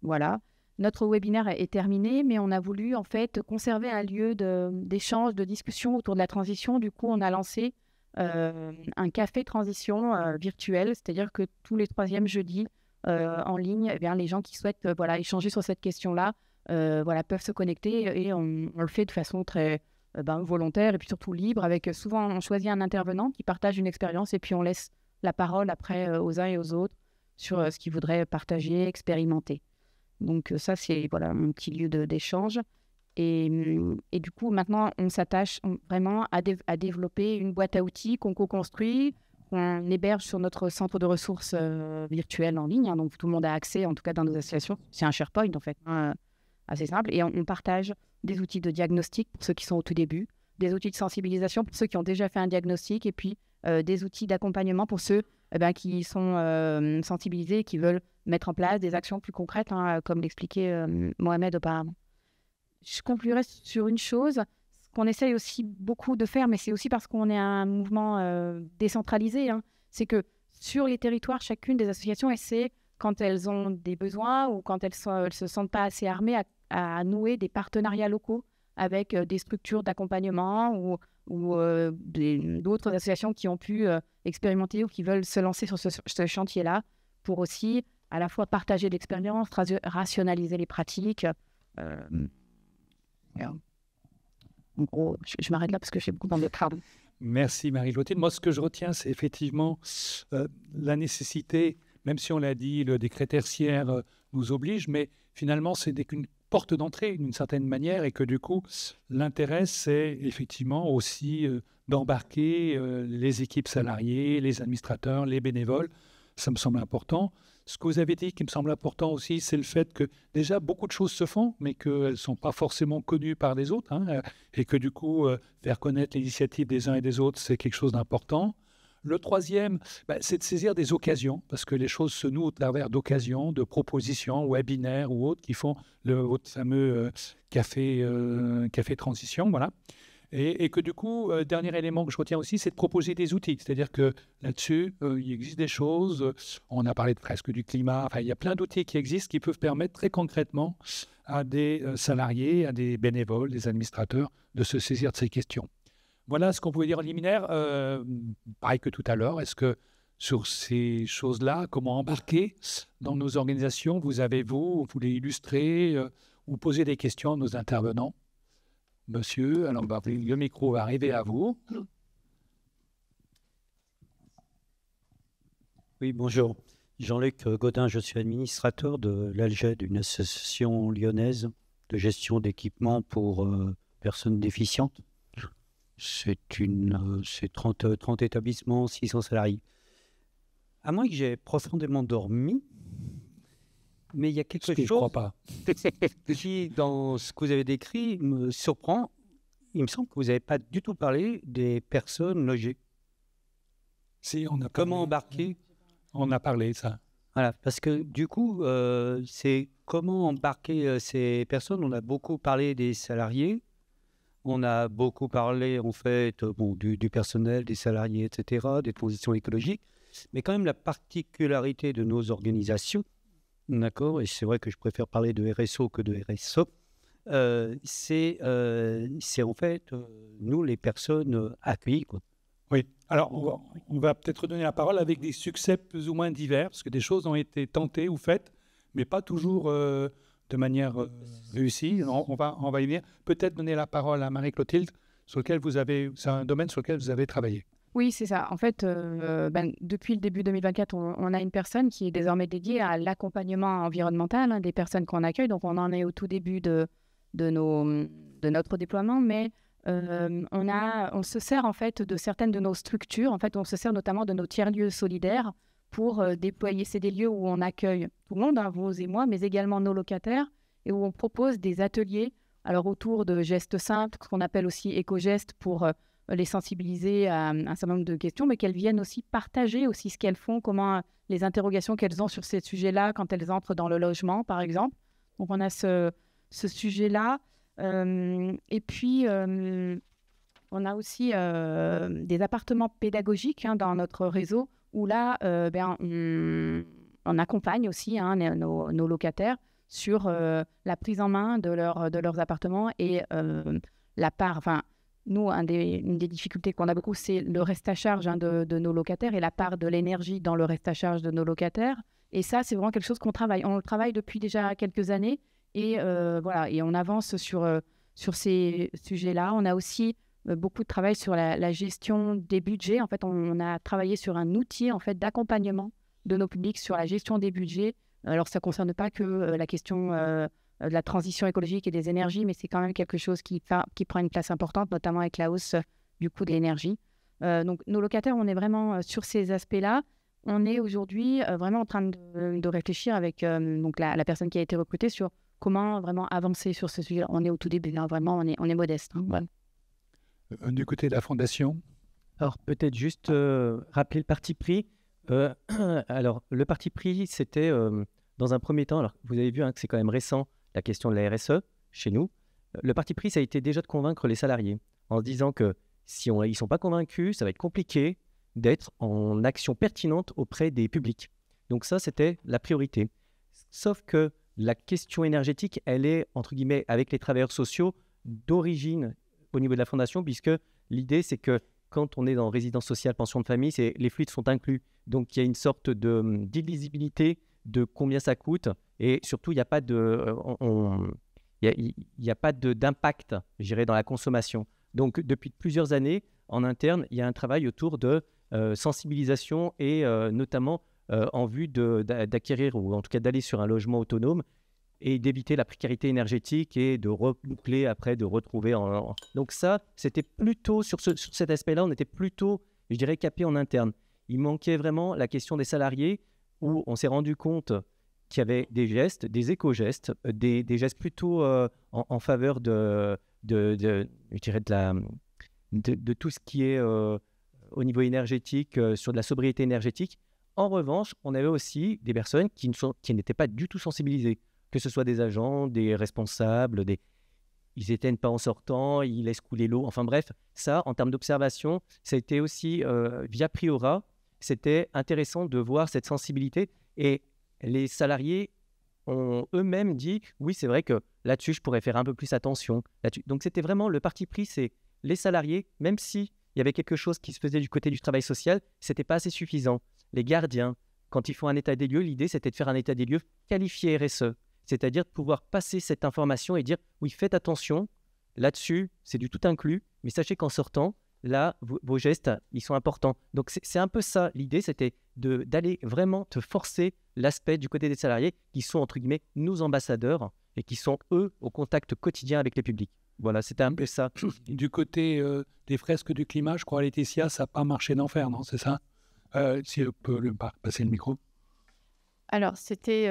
C: Voilà. Notre webinaire est terminé, mais on a voulu en fait conserver un lieu d'échange, de discussion autour de la transition. Du coup, on a lancé un café transition virtuel, c'est-à-dire que tous les 3e jeudis, en ligne, eh bien, les gens qui souhaitent voilà, échanger sur cette question-là voilà, peuvent se connecter et on le fait de façon très volontaire et puis surtout libre. Souvent, on choisit un intervenant qui partage une expérience et puis on laisse la parole après aux uns et aux autres sur ce qu'ils voudraient partager, expérimenter. Donc ça, c'est voilà, un petit lieu d'échange. Et du coup, maintenant, on s'attache vraiment à développer une boîte à outils qu'on co-construit, qu'on héberge sur notre centre de ressources virtuel en ligne. Donc, tout le monde a accès, en tout cas dans nos associations. C'est un SharePoint, en fait, assez simple. Et on partage des outils de diagnostic pour ceux qui sont au tout début, des outils de sensibilisation pour ceux qui ont déjà fait un diagnostic, et puis des outils d'accompagnement pour ceux qui sont sensibilisés et qui veulent mettre en place des actions plus concrètes, comme l'expliquait Mohamed auparavant. Je conclurai sur une chose, ce qu'on essaye aussi beaucoup de faire, mais c'est aussi parce qu'on est un mouvement décentralisé, c'est que sur les territoires, chacune des associations essaie, quand elles ont des besoins ou quand elles ne se sentent pas assez armées, à nouer des partenariats locaux avec des structures d'accompagnement ou d'autres associations qui ont pu expérimenter ou qui veulent se lancer sur ce chantier-là pour aussi à la fois partager l'expérience, rationaliser les pratiques. En gros, je m'arrête là parce que j'ai beaucoup de parole.
A: Merci Marie-Clotilde. Moi, ce que je retiens, c'est effectivement la nécessité, même si on l'a dit, le décret tertiaire nous oblige, mais finalement, c'est qu'une porte d'entrée d'une certaine manière et que du coup, l'intérêt, c'est effectivement aussi d'embarquer les équipes salariées, les administrateurs, les bénévoles. Ça me semble important. Ce que vous avez dit qui me semble important aussi, c'est le fait que déjà beaucoup de choses se font, mais qu'elles ne sont pas forcément connues par les autres, et que du coup, faire connaître l'initiative des uns et des autres, c'est quelque chose d'important. Le troisième, c'est de saisir des occasions, parce que les choses se nouent au travers d'occasions, de propositions, webinaires ou autres, qui font votre fameux café transition, voilà. Et que du coup, dernier élément que je retiens aussi, c'est de proposer des outils. C'est-à-dire que là-dessus, il existe des choses, on a parlé de presque du climat, il y a plein d'outils qui existent qui peuvent permettre très concrètement à des salariés, à des bénévoles, des administrateurs, de se saisir de ces questions. Voilà ce qu'on pouvait dire en liminaire. Pareil que tout à l'heure, est-ce que sur ces choses-là, comment embarquer dans nos organisations, vous voulez illustrer ou poser des questions à nos intervenants? Monsieur, alors le micro va arriver à vous.
J: Oui, bonjour. Jean-Luc Godin, je suis administrateur de l'ALGED, une association lyonnaise de gestion d'équipements pour personnes déficientes. C'est 30 établissements, 600 salariés. À moins que j'ai profondément dormi, mais il y a quelque chose
A: je crois pas.
J: qui, dans ce que vous avez décrit, me surprend. Il me semble que vous n'avez pas du tout parlé des personnes logées.
A: Si, on a
J: comment embarquer?
A: On a parlé de ça.
J: Voilà, parce que du coup, c'est comment embarquer ces personnes. On a beaucoup parlé des salariés, on a beaucoup parlé en fait du personnel, des salariés, etc., des transitions écologiques, mais quand même la particularité de nos organisations, d'accord, et c'est vrai que je préfère parler de RSO que de RSO, c'est en fait nous les personnes accueillies, quoi.
A: Oui, alors on va peut-être donner la parole avec des succès plus ou moins divers, parce que des choses ont été tentées ou faites, mais pas toujours de manière réussie. On va y venir. Peut-être donner la parole à Marie-Clotilde, c'est un domaine sur lequel vous avez travaillé.
C: Oui, c'est ça. En fait, depuis le début 2024, on a une personne qui est désormais dédiée à l'accompagnement environnemental des personnes qu'on accueille. Donc, on en est au tout début de notre déploiement, mais on se sert en fait de certaines de nos structures. En fait, on se sert notamment de nos tiers-lieux solidaires pour déployer. C'est des lieux où on accueille tout le monde, vous et moi, mais également nos locataires, et où on propose des ateliers alors autour de gestes simples, ce qu'on appelle aussi éco-gestes, pour les sensibiliser à un certain nombre de questions, mais qu'elles viennent aussi partager aussi ce qu'elles font, comment les interrogations qu'elles ont sur ces sujets-là quand elles entrent dans le logement, par exemple. Donc, on a ce sujet-là. Et puis, on a aussi des appartements pédagogiques dans notre réseau où là, on accompagne aussi nos locataires sur la prise en main de leurs appartements et la part... Enfin, nous, une des difficultés qu'on a beaucoup, c'est le reste à charge de nos locataires et la part de l'énergie dans le reste à charge de nos locataires. Et ça, c'est vraiment quelque chose qu'on travaille. On le travaille depuis déjà quelques années et voilà, et on avance sur ces sujets-là. On a aussi beaucoup de travail sur la gestion des budgets. En fait, on a travaillé sur un outil en fait d'accompagnement de nos publics sur la gestion des budgets. Alors, ça ne concerne pas que la question de la transition écologique et des énergies, mais c'est quand même quelque chose qui prend une place importante, notamment avec la hausse du coût de l'énergie. Donc, nos locataires, on est vraiment sur ces aspects-là. On est aujourd'hui vraiment en train de réfléchir avec donc la personne qui a été recrutée sur comment vraiment avancer sur ce sujet. On est au tout début, hein, vraiment, on est modeste. Hein, voilà.
A: Du côté de la Fondation?
D: Alors, peut-être juste rappeler le parti pris. Alors, le parti pris, c'était dans un premier temps, alors vous avez vu que c'est quand même récent, la question de la RSE chez nous. Le parti pris, ça a été déjà de convaincre les salariés en se disant que si ils ne sont pas convaincus, ça va être compliqué d'être en action pertinente auprès des publics. Donc ça, c'était la priorité. Sauf que la question énergétique, elle est, entre guillemets, avec les travailleurs sociaux, d'origine au niveau de la Fondation, puisque l'idée, c'est que quand on est dans résidence sociale, pension de famille, les fluides sont inclus. Donc, il y a une sorte d'illisibilité de combien ça coûte. Et surtout, il n'y a pas d'impact, je dirais, dans la consommation. Donc, depuis plusieurs années, en interne, il y a un travail autour de sensibilisation et notamment en vue d'acquérir ou en tout cas d'aller sur un logement autonome et d'éviter la précarité énergétique et de reboucler après, de retrouver Donc ça, c'était plutôt, sur cet aspect-là, on était plutôt, je dirais, capé en interne. Il manquait vraiment la question des salariés où on s'est rendu compte qu'il y avait des gestes, des éco-gestes, des gestes plutôt en faveur je dirais de tout ce qui est au niveau énergétique, sur de la sobriété énergétique. En revanche, on avait aussi des personnes qui n'étaient pas du tout sensibilisées, que ce soit des agents, des responsables, ils éteignent pas en sortant, ils laissent couler l'eau. Enfin bref, ça, en termes d'observation, ça a été aussi via Priora. C'était intéressant de voir cette sensibilité. Et les salariés ont eux-mêmes dit, oui, c'est vrai que là-dessus, je pourrais faire un peu plus attention. Donc c'était vraiment le parti pris, c'est les salariés, même s'il y avait quelque chose qui se faisait du côté du travail social, ce n'était pas assez suffisant. Les gardiens, quand ils font un état des lieux, l'idée, c'était de faire un état des lieux qualifié RSE. C'est-à-dire de pouvoir passer cette information et dire « oui, faites attention, là-dessus, c'est du tout inclus, mais sachez qu'en sortant, là, vos gestes, ils sont importants. » Donc, c'est un peu ça. L'idée, c'était d'aller vraiment te forcer l'aspect du côté des salariés qui sont, entre guillemets, nos ambassadeurs et qui sont, eux, au contact quotidien avec les publics. Voilà, c'était un peu ça.
A: Du côté des fresques du climat, je crois, Laetitia, ça n'a pas marché d'enfer, non? C'est ça? Si on peut passer le micro.
I: Alors, c'était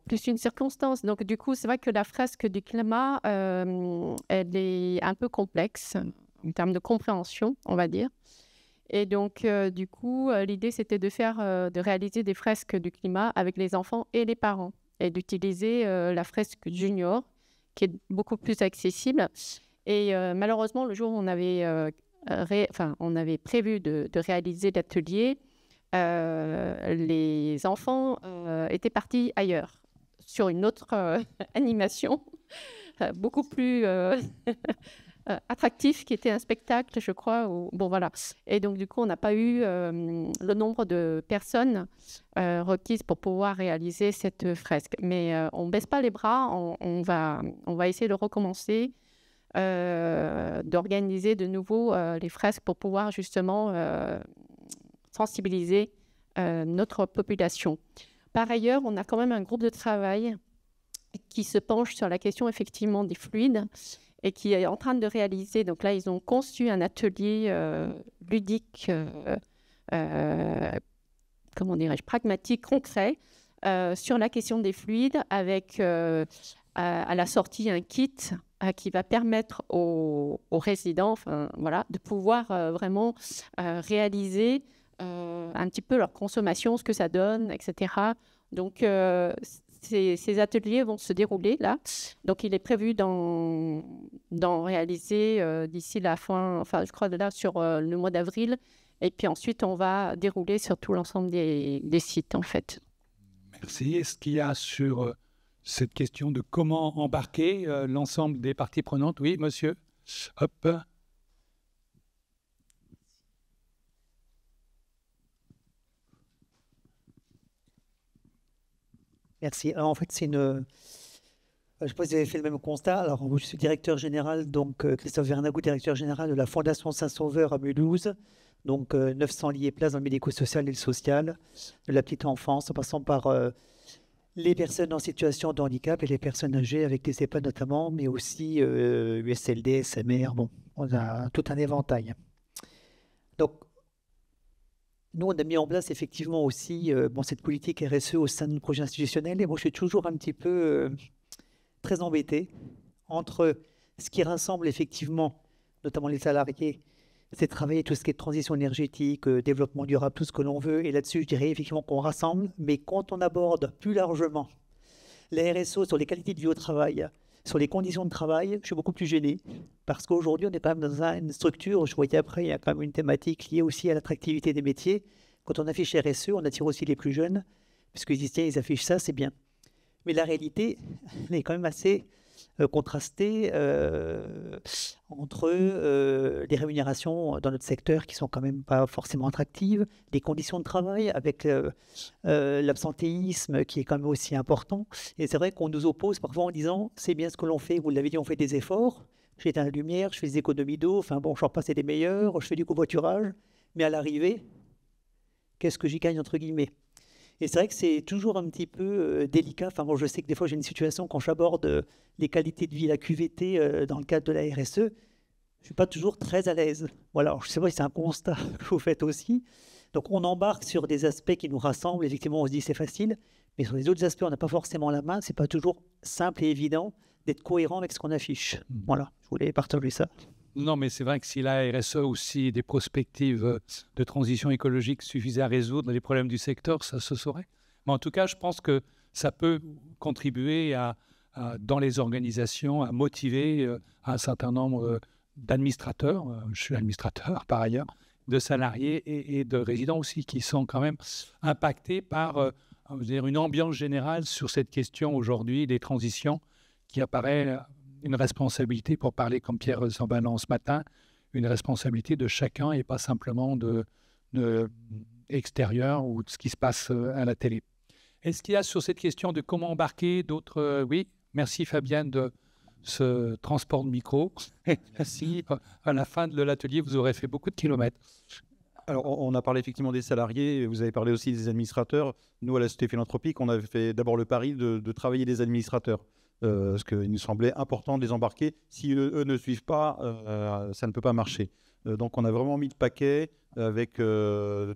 I: plus une circonstance. Donc, du coup, c'est vrai que la fresque du climat, elle est un peu complexe en termes de compréhension, on va dire. Et donc, du coup, l'idée, c'était de réaliser des fresques du climat avec les enfants et les parents et d'utiliser la fresque junior, qui est beaucoup plus accessible. Et malheureusement, le jour où on avait prévu de réaliser l'atelier, les enfants étaient partis ailleurs, sur une autre animation, beaucoup plus attractif, qui était un spectacle, je crois. Bon, voilà. Et donc, du coup, on n'a pas eu le nombre de personnes requises pour pouvoir réaliser cette fresque. Mais on ne baisse pas les bras, on va essayer de recommencer, d'organiser de nouveau les fresques pour pouvoir justement sensibiliser notre population. Par ailleurs, on a quand même un groupe de travail qui se penche sur la question effectivement des fluides et qui est en train de réaliser, donc là ils ont conçu un atelier ludique, comment dirais-je, pragmatique, concret, sur la question des fluides avec à la sortie un kit qui va permettre aux résidents de pouvoir vraiment réaliser un petit peu leur consommation, ce que ça donne, etc. Donc, ces ateliers vont se dérouler là. Donc, il est prévu d'en réaliser d'ici la fin, je crois là sur le mois d'avril. Et puis ensuite, on va dérouler sur tout l'ensemble des sites, en fait.
A: Merci. Est-ce qu'il y a sur cette question de comment embarquer l'ensemble des parties prenantes? Oui, monsieur. Hop.
K: Merci. Alors, en fait, c'est une... Je ne sais pas si vous avez fait le même constat. Alors, moi, je suis directeur général, donc Christophe Vernagou, directeur général de la Fondation Saint-Sauveur à Mulhouse. Donc, 900 lits et places dans le médico-social et le social, de la petite enfance, en passant par les personnes en situation de handicap et les personnes âgées avec des EHPAD notamment, mais aussi USLD, SMR. Bon, on a tout un éventail. Donc, nous, on a mis en place effectivement aussi cette politique RSE au sein de notre projet institutionnel. Et moi, je suis toujours un petit peu très embêté entre ce qui rassemble effectivement, notamment les salariés, c'est travailler tout ce qui est transition énergétique, développement durable, tout ce que l'on veut. Et là-dessus, je dirais effectivement qu'on rassemble. Mais quand on aborde plus largement les RSO sur les qualités de vie au travail, sur les conditions de travail, je suis beaucoup plus gêné. Parce qu'aujourd'hui, on est quand même dans une structure, je voyais après, il y a quand même une thématique liée aussi à l'attractivité des métiers. Quand on affiche RSE, on attire aussi les plus jeunes, puisqu'ils disent, tiens, ils affichent ça, c'est bien. Mais la réalité, elle est quand même assez contrastée entre les rémunérations dans notre secteur qui sont quand même pas forcément attractives, les conditions de travail avec l'absentéisme qui est quand même aussi important. Et c'est vrai qu'on nous oppose parfois en disant, c'est bien ce que l'on fait, vous l'avez dit, on fait des efforts, j'éteins la lumière, je fais des économies d'eau, enfin bon, j'en repasse des meilleurs, je fais du covoiturage, mais à l'arrivée, qu'est-ce que j'y gagne entre guillemets? Et c'est vrai que c'est toujours un petit peu délicat. Enfin, moi, je sais que des fois, j'ai une situation quand j'aborde les qualités de vie, la QVT, dans le cadre de la RSE, je ne suis pas toujours très à l'aise. Voilà, alors, je sais pas si c'est un constat que vous faites aussi. Donc, on embarque sur des aspects qui nous rassemblent. Effectivement, on se dit c'est facile. Mais sur les autres aspects, on n'a pas forcément la main. Ce n'est pas toujours simple et évident d'être cohérent avec ce qu'on affiche. Voilà, je voulais partager ça.
A: Non, mais c'est vrai que si la RSE aussi des perspectives de transition écologique suffisaient à résoudre les problèmes du secteur, ça se saurait. Mais en tout cas, je pense que ça peut contribuer dans les organisations à motiver un certain nombre d'administrateurs, je suis administrateur par ailleurs, de salariés et de résidents aussi, qui sont quand même impactés par une ambiance générale sur cette question aujourd'hui des transitions qui apparaît une responsabilité, pour parler comme Pierre Zambalan ce matin, une responsabilité de chacun et pas simplement de extérieur ou de ce qui se passe à la télé. Est-ce qu'il y a sur cette question de comment embarquer d'autres... Oui, merci Fabienne de ce transport de micro. Merci. À la fin de l'atelier, vous aurez fait beaucoup de kilomètres.
E: Alors, on a parlé effectivement des salariés, vous avez parlé aussi des administrateurs. Nous, à la Société Philanthropique, on avait fait d'abord le pari de travailler des administrateurs. Parce qu'il nous semblait important de les embarquer. Si eux ne suivent pas, ça ne peut pas marcher. Donc on a vraiment mis le paquet avec un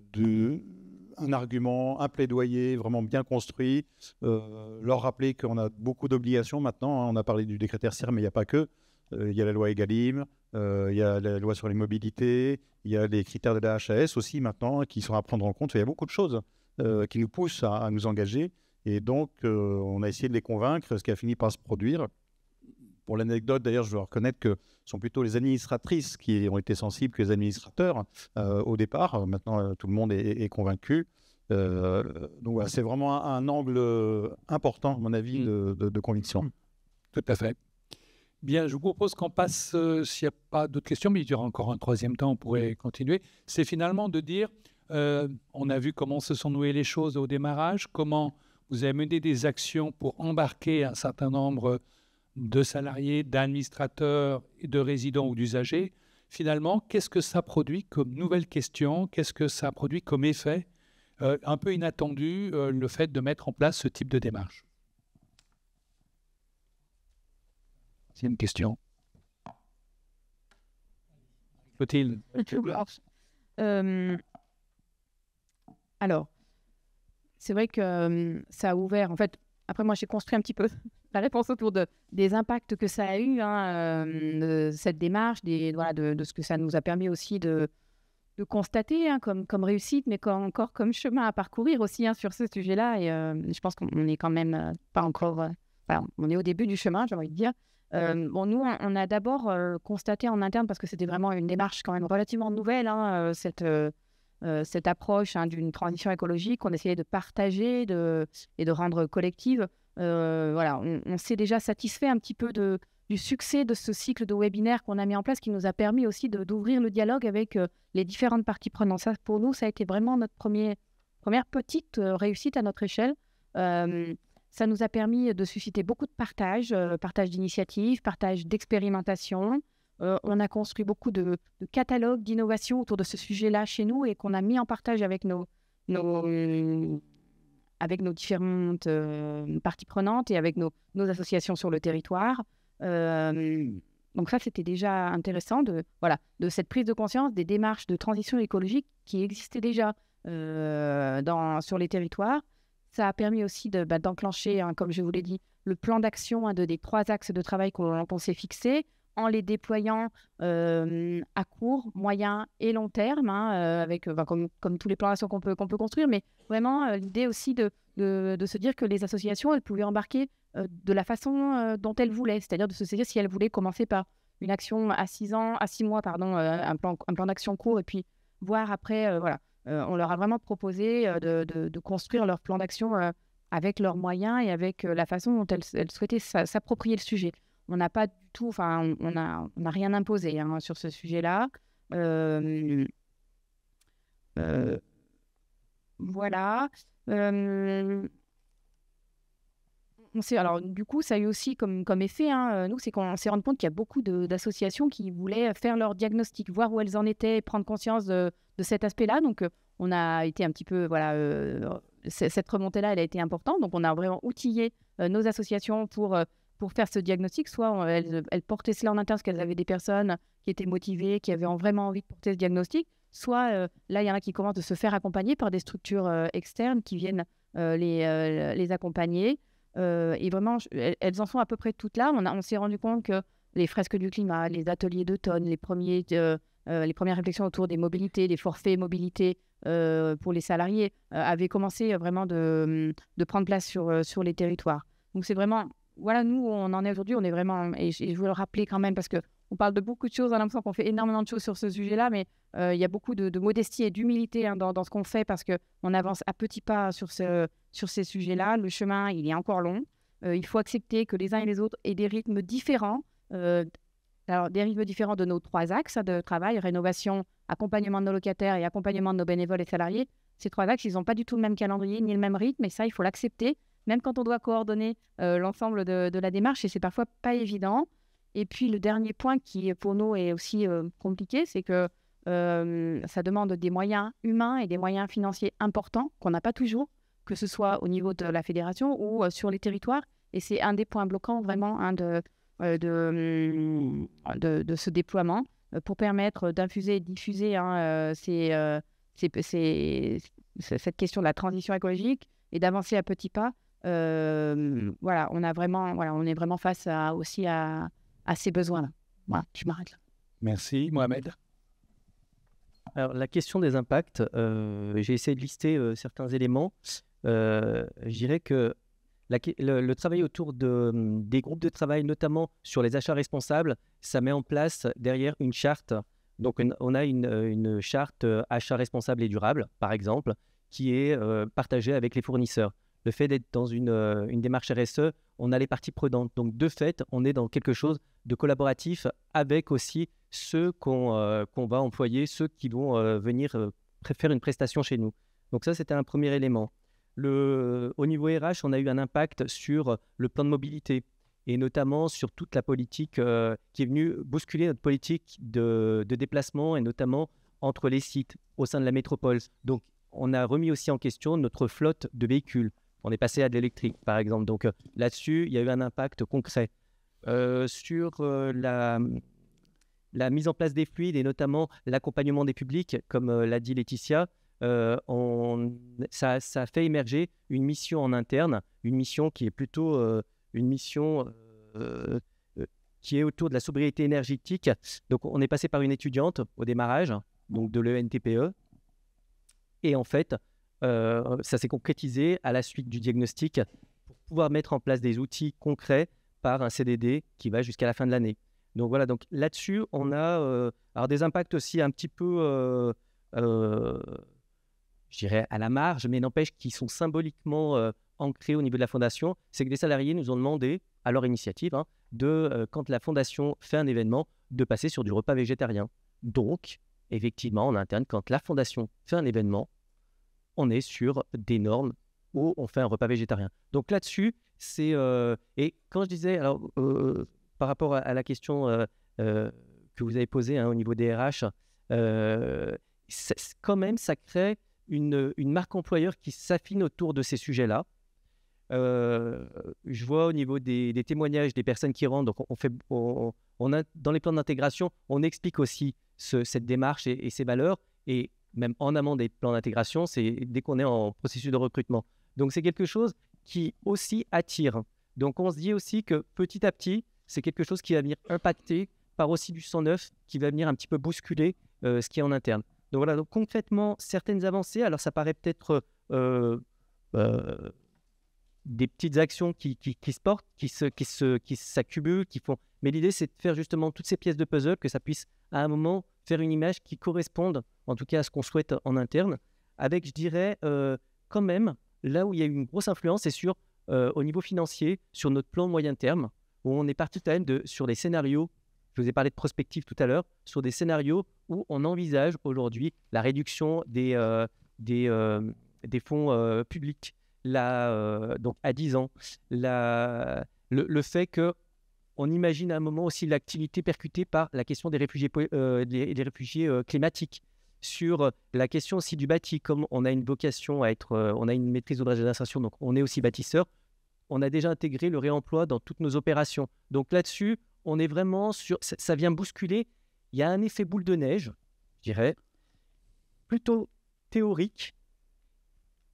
E: argument, un plaidoyer vraiment bien construit. Leur rappeler qu'on a beaucoup d'obligations maintenant. Hein. On a parlé du décret tertiaire, mais il n'y a pas que. Il y a la loi Egalim, il y a la loi sur les mobilités, il y a les critères de la HAS aussi maintenant qui sont à prendre en compte. Il y a beaucoup de choses qui nous poussent à nous engager. Et donc, on a essayé de les convaincre, ce qui a fini par se produire. Pour l'anecdote, d'ailleurs, je dois reconnaître que ce sont plutôt les administratrices qui ont été sensibles que les administrateurs au départ. Maintenant, tout le monde est convaincu. Donc, voilà, c'est vraiment un angle important, à mon avis, de conviction.
A: Tout à fait. Bien, je vous propose qu'on passe, s'il n'y a pas d'autres questions, mais il y aura encore un troisième temps, on pourrait continuer. C'est finalement de dire, on a vu comment se sont nouées les choses au démarrage, comment vous avez mené des actions pour embarquer un certain nombre de salariés, d'administrateurs, de résidents ou d'usagers. Finalement, qu'est-ce que ça produit comme nouvelle question? Qu'est-ce que ça produit comme effet un peu inattendu, le fait de mettre en place ce type de démarche? C'est une question. Clotilde.
C: Alors, c'est vrai que ça a ouvert, en fait, après moi j'ai construit un petit peu la réponse autour des impacts que ça a eu, cette démarche, de ce que ça nous a permis aussi de constater comme réussite, mais encore comme chemin à parcourir aussi sur ce sujet-là. Et je pense qu'on n'est quand même pas encore... on est au début du chemin, j'ai envie de dire. Nous, on a d'abord constaté en interne, parce que c'était vraiment une démarche quand même relativement nouvelle, cette approche d'une transition écologique qu'on essayait de partager et de rendre collective. On s'est déjà satisfait un petit peu du succès de ce cycle de webinaires qu'on a mis en place, qui nous a permis aussi d'ouvrir le dialogue avec les différentes parties prenantes. Ça, pour nous, ça a été vraiment notre première petite réussite à notre échelle. Ça nous a permis de susciter beaucoup de partage d'initiatives, partage d'expérimentations. On a construit beaucoup de catalogues d'innovation autour de ce sujet-là chez nous et qu'on a mis en partage avec nos différentes parties prenantes et avec nos associations sur le territoire. Donc ça, c'était déjà intéressant de cette prise de conscience des démarches de transition écologique qui existaient déjà sur les territoires. Ça a permis aussi d'enclencher, comme je vous l'ai dit, le plan d'action des 3 axes de travail qu'on s'est fixés, en les déployant à court, moyen et long terme, avec comme tous les plans d'action qu'on peut construire, mais vraiment l'idée aussi de se dire que les associations, elles pouvaient embarquer de la façon dont elles voulaient, c'est-à-dire de se dire si elles voulaient commencer par une action à 6 mois, un plan d'action court, et puis voir après, on leur a vraiment proposé de construire leur plan d'action avec leurs moyens et avec la façon dont elles souhaitaient s'approprier le sujet. On n'a pas du tout, on n'a rien imposé sur ce sujet-là. Voilà. Alors, du coup, ça a eu aussi comme effet, nous, c'est qu'on s'est rendu compte qu'il y a beaucoup d'associations qui voulaient faire leur diagnostic, voir où elles en étaient, prendre conscience de cet aspect-là. Donc, on a été un petit peu, cette remontée-là, elle a été importante. Donc, on a vraiment outillé nos associations pour faire ce diagnostic. Soit elles portaient cela en interne parce qu'elles avaient des personnes qui étaient motivées, qui avaient vraiment envie de porter ce diagnostic. Soit, là, il y en a qui commencent de se faire accompagner par des structures externes qui viennent les accompagner. Et vraiment, elles en sont à peu près toutes là. On s'est rendu compte que les fresques du climat, les ateliers d'automne, les premières réflexions autour des mobilités, des forfaits mobilité pour les salariés avaient commencé vraiment de prendre place sur les territoires. Donc c'est vraiment, voilà, nous, où on en est aujourd'hui, on est vraiment, et je veux le rappeler quand même parce qu'on parle de beaucoup de choses, on a l'impression qu'on fait énormément de choses sur ce sujet-là, mais il y a beaucoup de modestie et d'humilité dans ce qu'on fait parce qu'on avance à petits pas sur ces sujets-là. Le chemin, il est encore long. Il faut accepter que les uns et les autres aient des rythmes différents. Alors, des rythmes différents de nos 3 axes de travail, rénovation, accompagnement de nos locataires et accompagnement de nos bénévoles et salariés. Ces 3 axes, ils n'ont pas du tout le même calendrier ni le même rythme, et ça, il faut l'accepter, même quand on doit coordonner l'ensemble de la démarche, et c'est parfois pas évident. Et puis, le dernier point qui, pour nous, est aussi compliqué, c'est que ça demande des moyens humains et des moyens financiers importants qu'on n'a pas toujours, que ce soit au niveau de la fédération ou sur les territoires. Et c'est un des points bloquants vraiment de ce déploiement pour permettre d'infuser et diffuser cette question de la transition écologique et d'avancer à petits pas. On est vraiment face aussi à ces besoins-là. Voilà, je m'arrête là.
A: Merci, Mohamed.
D: Alors, la question des impacts, j'ai essayé de lister certains éléments. Je dirais que le travail autour des groupes de travail, notamment sur les achats responsables, ça met en place derrière une charte. Donc, on a une charte achats responsables et durables, par exemple, qui est partagée avec les fournisseurs. Le fait d'être dans une démarche RSE, on a les parties prenantes. Donc, de fait, on est dans quelque chose de collaboratif avec aussi ceux qu'on va employer, ceux qui vont venir faire une prestation chez nous. Donc ça, c'était un premier élément. Au niveau RH, on a eu un impact sur le plan de mobilité et notamment sur toute la politique qui est venue bousculer notre politique de déplacement et notamment entre les sites au sein de la métropole. Donc, on a remis aussi en question notre flotte de véhicules. On est passé à de l'électrique, par exemple. Donc là-dessus, il y a eu un impact concret. Sur la mise en place des fluides et notamment l'accompagnement des publics, comme l'a dit Laetitia, ça a fait émerger une mission en interne, une mission qui est plutôt une mission qui est autour de la sobriété énergétique. Donc, on est passé par une étudiante au démarrage, donc de l'ENTPE. Et en fait, ça s'est concrétisé à la suite du diagnostic pour pouvoir mettre en place des outils concrets par un CDD qui va jusqu'à la fin de l'année. Donc voilà, donc là-dessus, on a alors des impacts aussi un petit peu, je dirais, à la marge, mais n'empêche qu'ils sont symboliquement ancrés au niveau de la fondation. C'est que des salariés nous ont demandé, à leur initiative, quand la fondation fait un événement, de passer sur du repas végétarien. Donc, effectivement, en interne, quand la fondation fait un événement, on est sur des normes où on fait un repas végétarien. Donc là-dessus, Et quand je disais, alors, par rapport à la question que vous avez posée au niveau des RH, quand même, ça crée une marque employeur qui s'affine autour de ces sujets-là. Je vois au niveau des témoignages des personnes qui rentrent, donc on a, dans les plans d'intégration, on explique aussi cette démarche et ses valeurs, et même en amont des plans d'intégration, c'est dès qu'on est en processus de recrutement. Donc c'est quelque chose qui aussi attire. Donc on se dit aussi que petit à petit, c'est quelque chose qui va venir impacter par aussi du sang neuf, qui va venir un petit peu bousculer ce qui est en interne. Donc voilà, donc concrètement, certaines avancées, alors ça paraît peut-être des petites actions qui se portent, qui s'accumulent, qui font. Mais l'idée, c'est de faire justement toutes ces pièces de puzzle, que ça puisse à un moment faire une image qui corresponde, en tout cas à ce qu'on souhaite en interne, avec, je dirais, quand même, là où il y a eu une grosse influence, c'est au niveau financier, sur notre plan moyen terme, où on est parti quand même sur des scénarios. Je vous ai parlé de prospective tout à l'heure, sur des scénarios où on envisage aujourd'hui la réduction des fonds publics. Donc à 10 ans, le fait qu'on imagine à un moment aussi l'activité percutée par la question des réfugiés, des réfugiés climatiques, sur la question aussi du bâti, comme on a une vocation à être, on a une maîtrise d'ouvrage d'administration, donc on est aussi bâtisseur, on a déjà intégré le réemploi dans toutes nos opérations. Donc là-dessus, on est vraiment sur, ça vient bousculer, il y a un effet boule de neige, je dirais, plutôt théorique,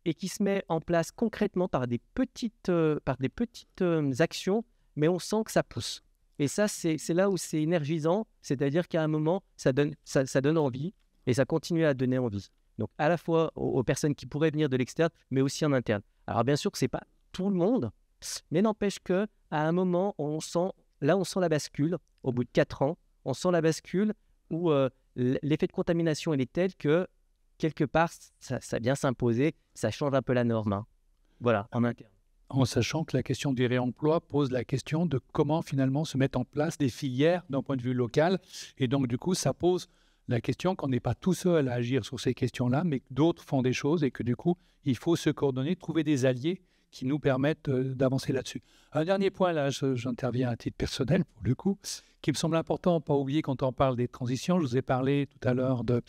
D: et qui se met en place concrètement par des petites actions, mais on sent que ça pousse. Et ça, c'est là où c'est énergisant, c'est-à-dire qu'à un moment, ça donne envie, et ça continue à donner envie. Donc à la fois aux personnes qui pourraient venir de l'externe, mais aussi en interne. Alors bien sûr que ce n'est pas tout le monde, mais n'empêche qu'à un moment, on sent la bascule, au bout de 4 ans, on sent la bascule où l'effet de contamination il est tel que quelque part, ça vient s'imposer, ça change un peu la norme. Voilà, en interne.
A: En sachant que la question du réemploi pose la question de comment finalement se mettre en place des filières d'un point de vue local. Et donc, du coup, ça pose la question qu'on n'est pas tout seul à agir sur ces questions-là, mais que d'autres font des choses et que du coup, il faut se coordonner, trouver des alliés qui nous permettent d'avancer là-dessus. Un dernier point, là, j'interviens à titre personnel, pour le coup, qui me semble important, pas oublier quand on parle des transitions. Je vous ai parlé tout à l'heure de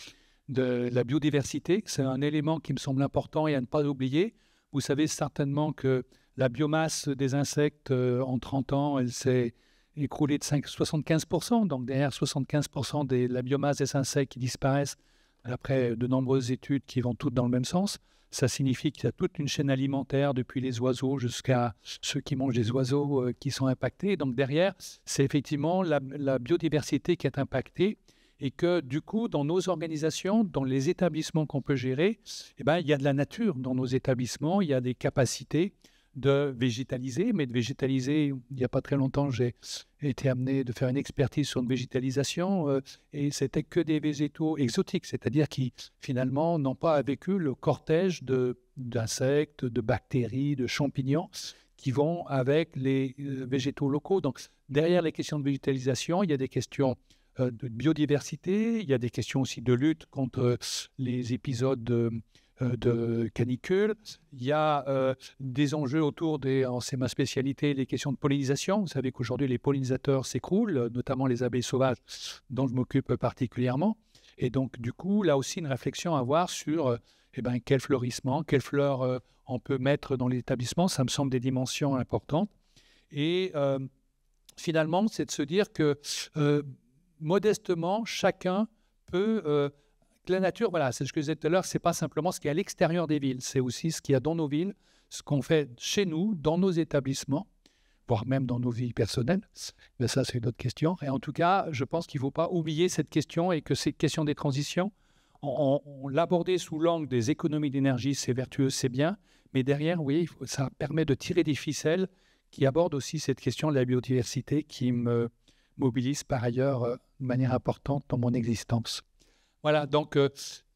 A: la biodiversité. C'est un élément qui me semble important et à ne pas oublier. Vous savez certainement que la biomasse des insectes, en 30 ans, elle s'est écroulée de 75%. Donc derrière 75% de la biomasse des insectes qui disparaissent, après de nombreuses études qui vont toutes dans le même sens, ça signifie qu'il y a toute une chaîne alimentaire, depuis les oiseaux jusqu'à ceux qui mangent des oiseaux qui sont impactés. Donc derrière, c'est effectivement la biodiversité qui est impactée. Et que du coup, dans nos organisations, dans les établissements qu'on peut gérer, il y a de la nature dans nos établissements, il y a des capacités de végétaliser, mais de végétaliser, il n'y a pas très longtemps, j'ai été amené de faire une expertise sur une végétalisation et c'était que des végétaux exotiques, c'est-à-dire qui finalement n'ont pas avec eux le cortège d'insectes, de bactéries, de champignons qui vont avec les végétaux locaux. Donc derrière les questions de végétalisation, il y a des questions de biodiversité, il y a des questions aussi de lutte contre les épisodes de canicule, il y a des enjeux autour c'est ma spécialité, les questions de pollinisation. Vous savez qu'aujourd'hui les pollinisateurs s'écroulent, notamment les abeilles sauvages dont je m'occupe particulièrement. Et donc du coup, là aussi une réflexion à avoir sur quel fleurissement, quelles fleurs on peut mettre dans l'établissement, ça me semble des dimensions importantes. Et finalement, c'est de se dire que modestement, chacun peut... la nature, voilà, c'est ce que je disais tout à l'heure, ce n'est pas simplement ce qui est à l'extérieur des villes, c'est aussi ce qu'il y a dans nos villes, ce qu'on fait chez nous, dans nos établissements, voire même dans nos vies personnelles. Mais ça, c'est une autre question. Et en tout cas, je pense qu'il ne faut pas oublier cette question et que cette question des transitions, on l'abordait sous l'angle des économies d'énergie, c'est vertueux, c'est bien, mais derrière, oui, ça permet de tirer des ficelles qui abordent aussi cette question de la biodiversité qui me mobilise par ailleurs de manière importante dans mon existence. Voilà, donc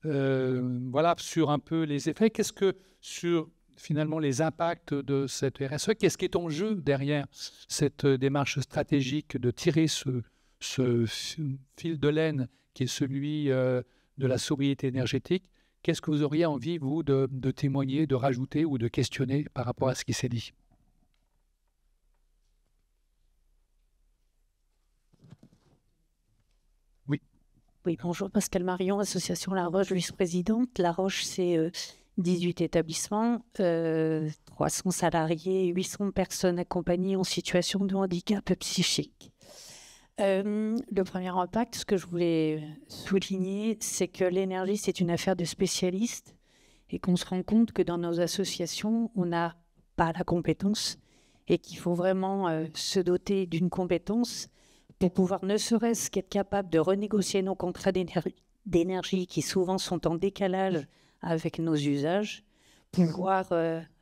A: voilà sur un peu les effets. Qu'est-ce que sur finalement les impacts de cette RSE, qu'est-ce qui est en jeu derrière cette démarche stratégique de tirer ce fil de laine qui est celui de la sobriété énergétique? Qu'est-ce que vous auriez envie, vous, de témoigner, de rajouter ou de questionner par rapport à ce qui s'est dit?
L: Oui, bonjour, Pascal Marion, Association La Roche, vice-présidente. La Roche, c'est 18 établissements, 300 salariés, 800 personnes accompagnées en situation de handicap psychique. Le premier impact, ce que je voulais souligner, c'est que l'énergie, c'est une affaire de spécialistes et qu'on se rend compte que dans nos associations, on n'a pas la compétence et qu'il faut vraiment se doter d'une compétence pour pouvoir ne serait-ce qu'être capable de renégocier nos contrats d'énergie qui souvent sont en décalage avec nos usages, pouvoir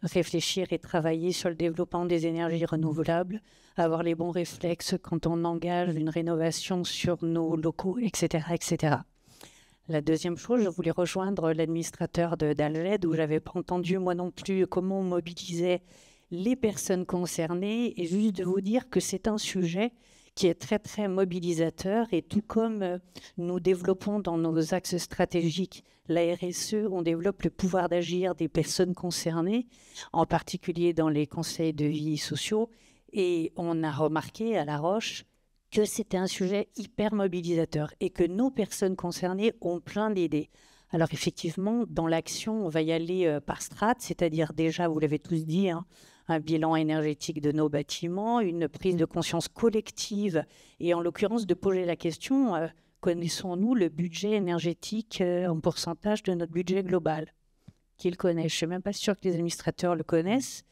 L: réfléchir et travailler sur le développement des énergies renouvelables, avoir les bons réflexes quand on engage une rénovation sur nos locaux, etc. etc. La deuxième chose, je voulais rejoindre l'administrateur d'Alred, où je n'avais pas entendu moi non plus comment on mobilisait les personnes concernées, et juste de vous dire que c'est un sujet qui est très, très mobilisateur. Et tout comme nous développons dans nos axes stratégiques la RSE, on développe le pouvoir d'agir des personnes concernées, en particulier dans les conseils de vie sociaux. Et on a remarqué à La Roche que c'était un sujet hyper mobilisateur et que nos personnes concernées ont plein d'idées. Alors effectivement, dans l'action, on va y aller par strate, c'est-à-dire déjà, vous l'avez tous dit, hein, un bilan énergétique de nos bâtiments, une prise de conscience collective et en l'occurrence de poser la question, connaissons-nous le budget énergétique en pourcentage de notre budget global? Qui le connaît? Je ne suis même pas sûre que les administrateurs le connaissent.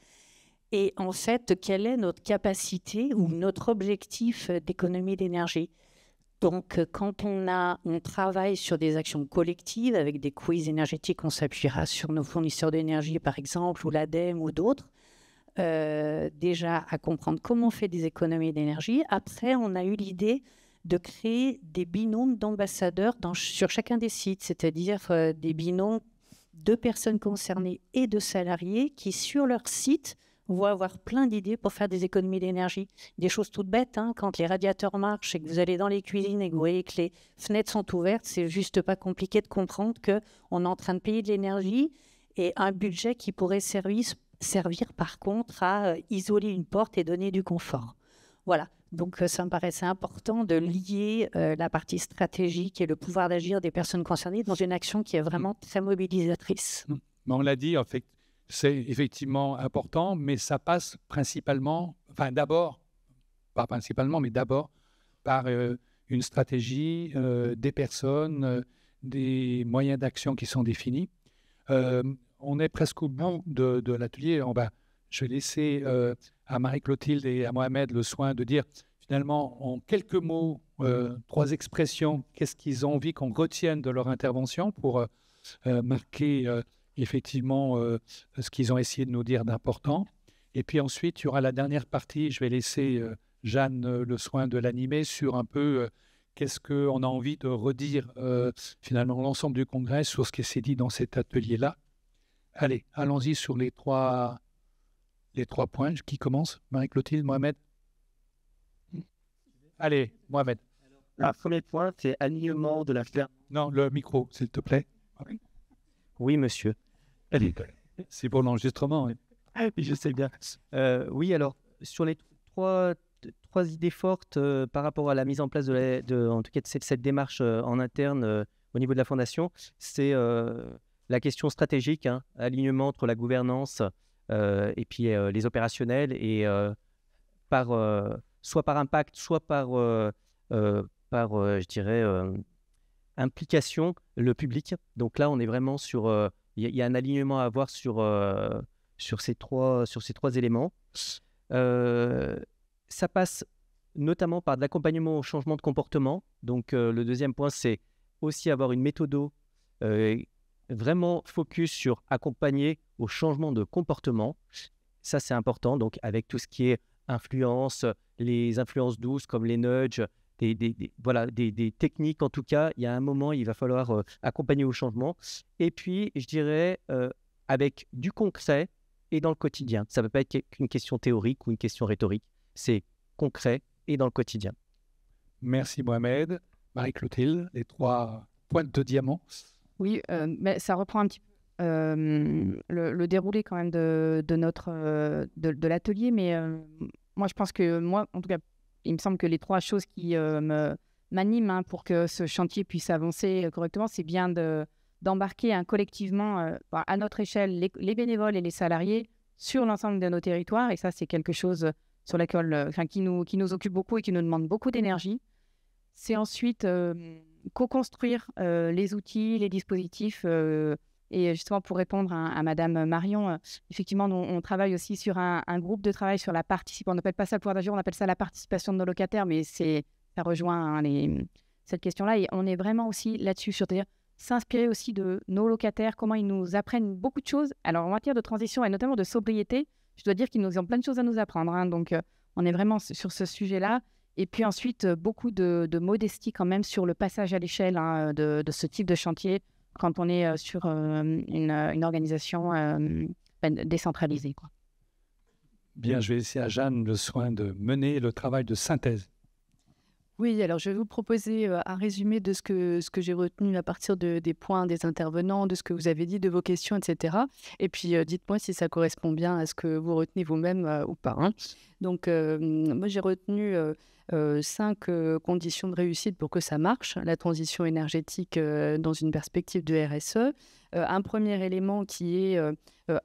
L: Et en fait, quelle est notre capacité ou notre objectif d'économie d'énergie? Donc, quand on travaille sur des actions collectives avec des quiz énergétiques, on s'appuiera sur nos fournisseurs d'énergie, par exemple, ou l'ADEME ou d'autres, déjà à comprendre comment on fait des économies d'énergie. Après, on a eu l'idée de créer des binômes d'ambassadeurs sur chacun des sites, c'est-à-dire des binômes de personnes concernées et de salariés qui, sur leur site, vont avoir plein d'idées pour faire des économies d'énergie. Des choses toutes bêtes, hein, quand les radiateurs marchent et que vous allez dans les cuisines et que vous voyez que les fenêtres sont ouvertes, c'est juste pas compliqué de comprendre qu'on est en train de payer de l'énergie et un budget qui pourrait servir par contre à isoler une porte et donner du confort. Voilà, donc ça me paraissait important de lier la partie stratégique et le pouvoir d'agir des personnes concernées dans une action qui est vraiment très mobilisatrice.
A: Mais on l'a dit, en fait, c'est effectivement important, mais ça passe principalement, enfin d'abord, pas principalement, mais d'abord par une stratégie, des personnes, des moyens d'action qui sont définis. On est presque au bout de l'atelier. Je vais laisser à Marie-Clotilde et à Mohamed le soin de dire finalement en quelques mots, 3 expressions, qu'est-ce qu'ils ont envie qu'on retienne de leur intervention pour marquer effectivement ce qu'ils ont essayé de nous dire d'important. Et puis ensuite, il y aura la dernière partie. Je vais laisser Jeanne le soin de l'animer sur un peu qu'est-ce qu'on a envie de redire finalement l'ensemble du congrès sur ce qui s'est dit dans cet atelier-là. Allez, allons-y sur les trois points. Qui commence? Marie-Clotilde, Mohamed? Allez, Mohamed.
M: Le premier point, c'est alignement de la ferme.
A: Non, le micro, s'il te plaît.
D: Oui, monsieur.
A: Allez, c'est pour l'enregistrement.
M: Oui, je sais bien.
D: Oui, alors, sur les trois idées fortes par rapport à la mise en place en tout cas de cette démarche en interne au niveau de la Fondation, c'est la question stratégique, hein, alignement entre la gouvernance et puis les opérationnels, et soit par impact, soit par je dirais, implication, le public. Donc là, on est vraiment sur... Il y a un alignement à avoir sur ces trois éléments. Ça passe notamment par de l'accompagnement au changement de comportement. Donc le deuxième point, c'est aussi avoir une méthode vraiment focus sur accompagner au changement de comportement. Ça, c'est important. Donc avec tout ce qui est influence, les influences douces comme les nudges, des techniques. En tout cas, il y a un moment, il va falloir accompagner au changement. Et puis, je dirais, avec du concret et dans le quotidien. Ça ne peut pas être qu'une question théorique ou une question rhétorique. C'est concret et dans le quotidien.
A: Merci Mohamed. Marie-Clotilde, les 3 pointes de diamant.
B: Oui, mais ça reprend un petit peu le déroulé quand même de l'atelier. Mais moi, je pense que en tout cas, il me semble que les 3 choses qui me
C: m'anime pour que ce chantier puisse avancer correctement, c'est bien d'embarquer collectivement, à notre échelle, les bénévoles et les salariés sur l'ensemble de nos territoires. Et ça, c'est quelque chose sur laquelle, qui nous occupe beaucoup et qui nous demande beaucoup d'énergie. C'est ensuite co-construire les outils, les dispositifs. Et justement, pour répondre à Madame Marion, effectivement, on travaille aussi sur un groupe de travail sur la participation. On n'appelle pas ça le pouvoir d'agir, on appelle ça la participation de nos locataires, mais ça rejoint cette question-là. Et on est vraiment aussi là-dessus, c'est-à-dire s'inspirer aussi de nos locataires, comment ils nous apprennent beaucoup de choses. Alors, en matière de transition et notamment de sobriété, je dois dire qu'ils nous ont plein de choses à nous apprendre. Donc, on est vraiment sur ce sujet-là. Et puis ensuite, beaucoup de modestie quand même sur le passage à l'échelle de ce type de chantier quand on est sur une organisation décentralisée, quoi.
A: Bien, je vais laisser à Jeanne le soin de mener le travail de synthèse.
B: Oui, alors je vais vous proposer un résumé de ce que j'ai retenu à partir des points des intervenants, de ce que vous avez dit, de vos questions, etc. Et puis, dites-moi si ça correspond bien à ce que vous retenez vous-même ou pas. Donc, moi, j'ai retenu 5 conditions de réussite pour que ça marche, la transition énergétique dans une perspective de RSE. Un premier élément qui est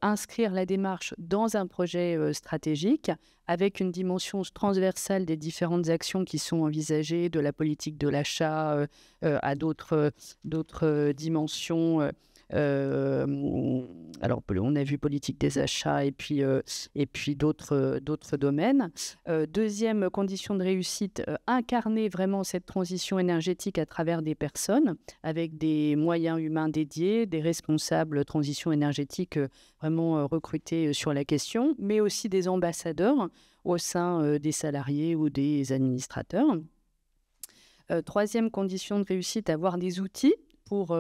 B: inscrire la démarche dans un projet stratégique avec une dimension transversale des différentes actions qui sont envisagées, de la politique de l'achat à d'autres dimensions. Alors, on a vu politique des achats et puis d'autres domaines. Deuxième condition de réussite, incarner vraiment cette transition énergétique à travers des personnes avec des moyens humains dédiés, des responsables transition énergétique vraiment recrutés sur la question, mais aussi des ambassadeurs au sein des salariés ou des administrateurs. Troisième condition de réussite, avoir des outils pour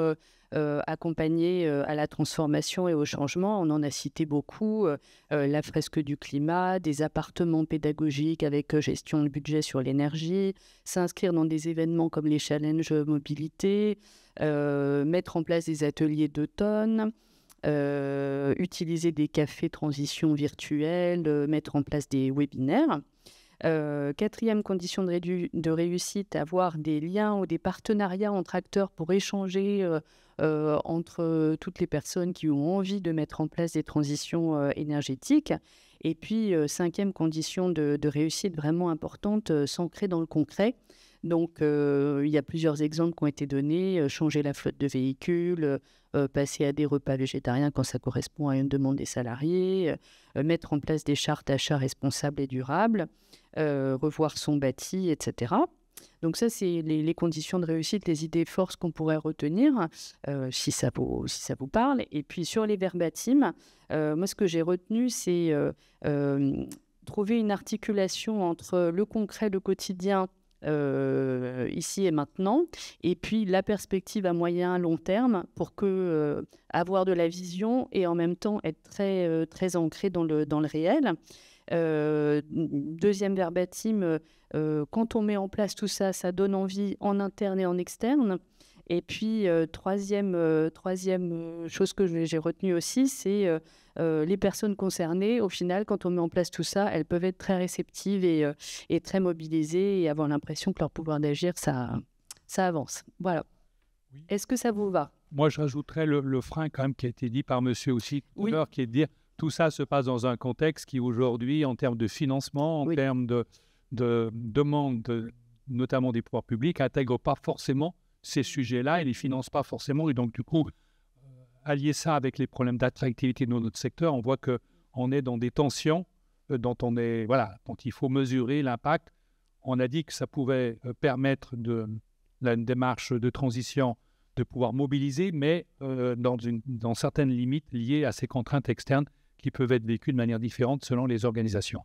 B: accompagner à la transformation et au changement. On en a cité beaucoup, la fresque du climat, des appartements pédagogiques avec gestion de budget sur l'énergie, s'inscrire dans des événements comme les challenges mobilité, mettre en place des ateliers d'automne, utiliser des cafés transition virtuels, mettre en place des webinaires. Quatrième condition de réussite, avoir des liens ou des partenariats entre acteurs pour échanger entre toutes les personnes qui ont envie de mettre en place des transitions énergétiques. Et puis, cinquième condition de réussite vraiment importante, s'ancrer dans le concret. Donc, il y a plusieurs exemples qui ont été donnés. Changer la flotte de véhicules, passer à des repas végétariens quand ça correspond à une demande des salariés, mettre en place des chartes d'achat responsables et durables, revoir son bâti, etc. Donc ça, c'est les conditions de réussite, les idées forces qu'on pourrait retenir, si ça vous parle. Et puis, sur les verbatims, moi, ce que j'ai retenu, c'est trouver une articulation entre le concret, le quotidien, ici et maintenant, et puis la perspective à moyen long terme pour que avoir de la vision et en même temps être très ancré dans le réel. Deuxième verbatim, quand on met en place tout ça, ça donne envie en interne et en externe. Et puis, troisième chose que j'ai retenue aussi, c'est les personnes concernées. Au final, quand on met en place tout ça, elles peuvent être très réceptives et très mobilisées et avoir l'impression que leur pouvoir d'agir, ça avance. Voilà. Oui. Est-ce que ça vous va?
A: Moi, je rajouterais le frein quand même qui a été dit par monsieur aussi tout à l'heure, qui est de dire tout ça se passe dans un contexte qui aujourd'hui, en termes de financement, en termes de demande, notamment des pouvoirs publics, n'intègre pas forcément ces sujets-là et les finance pas forcément. Et donc, du coup, allier ça avec les problèmes d'attractivité de notre secteur, on voit qu'on est dans des tensions dont il faut mesurer l'impact. On a dit que ça pouvait permettre une démarche de transition de pouvoir mobiliser, mais dans certaines limites liées à ces contraintes externes qui peuvent être vécues de manière différente selon les organisations.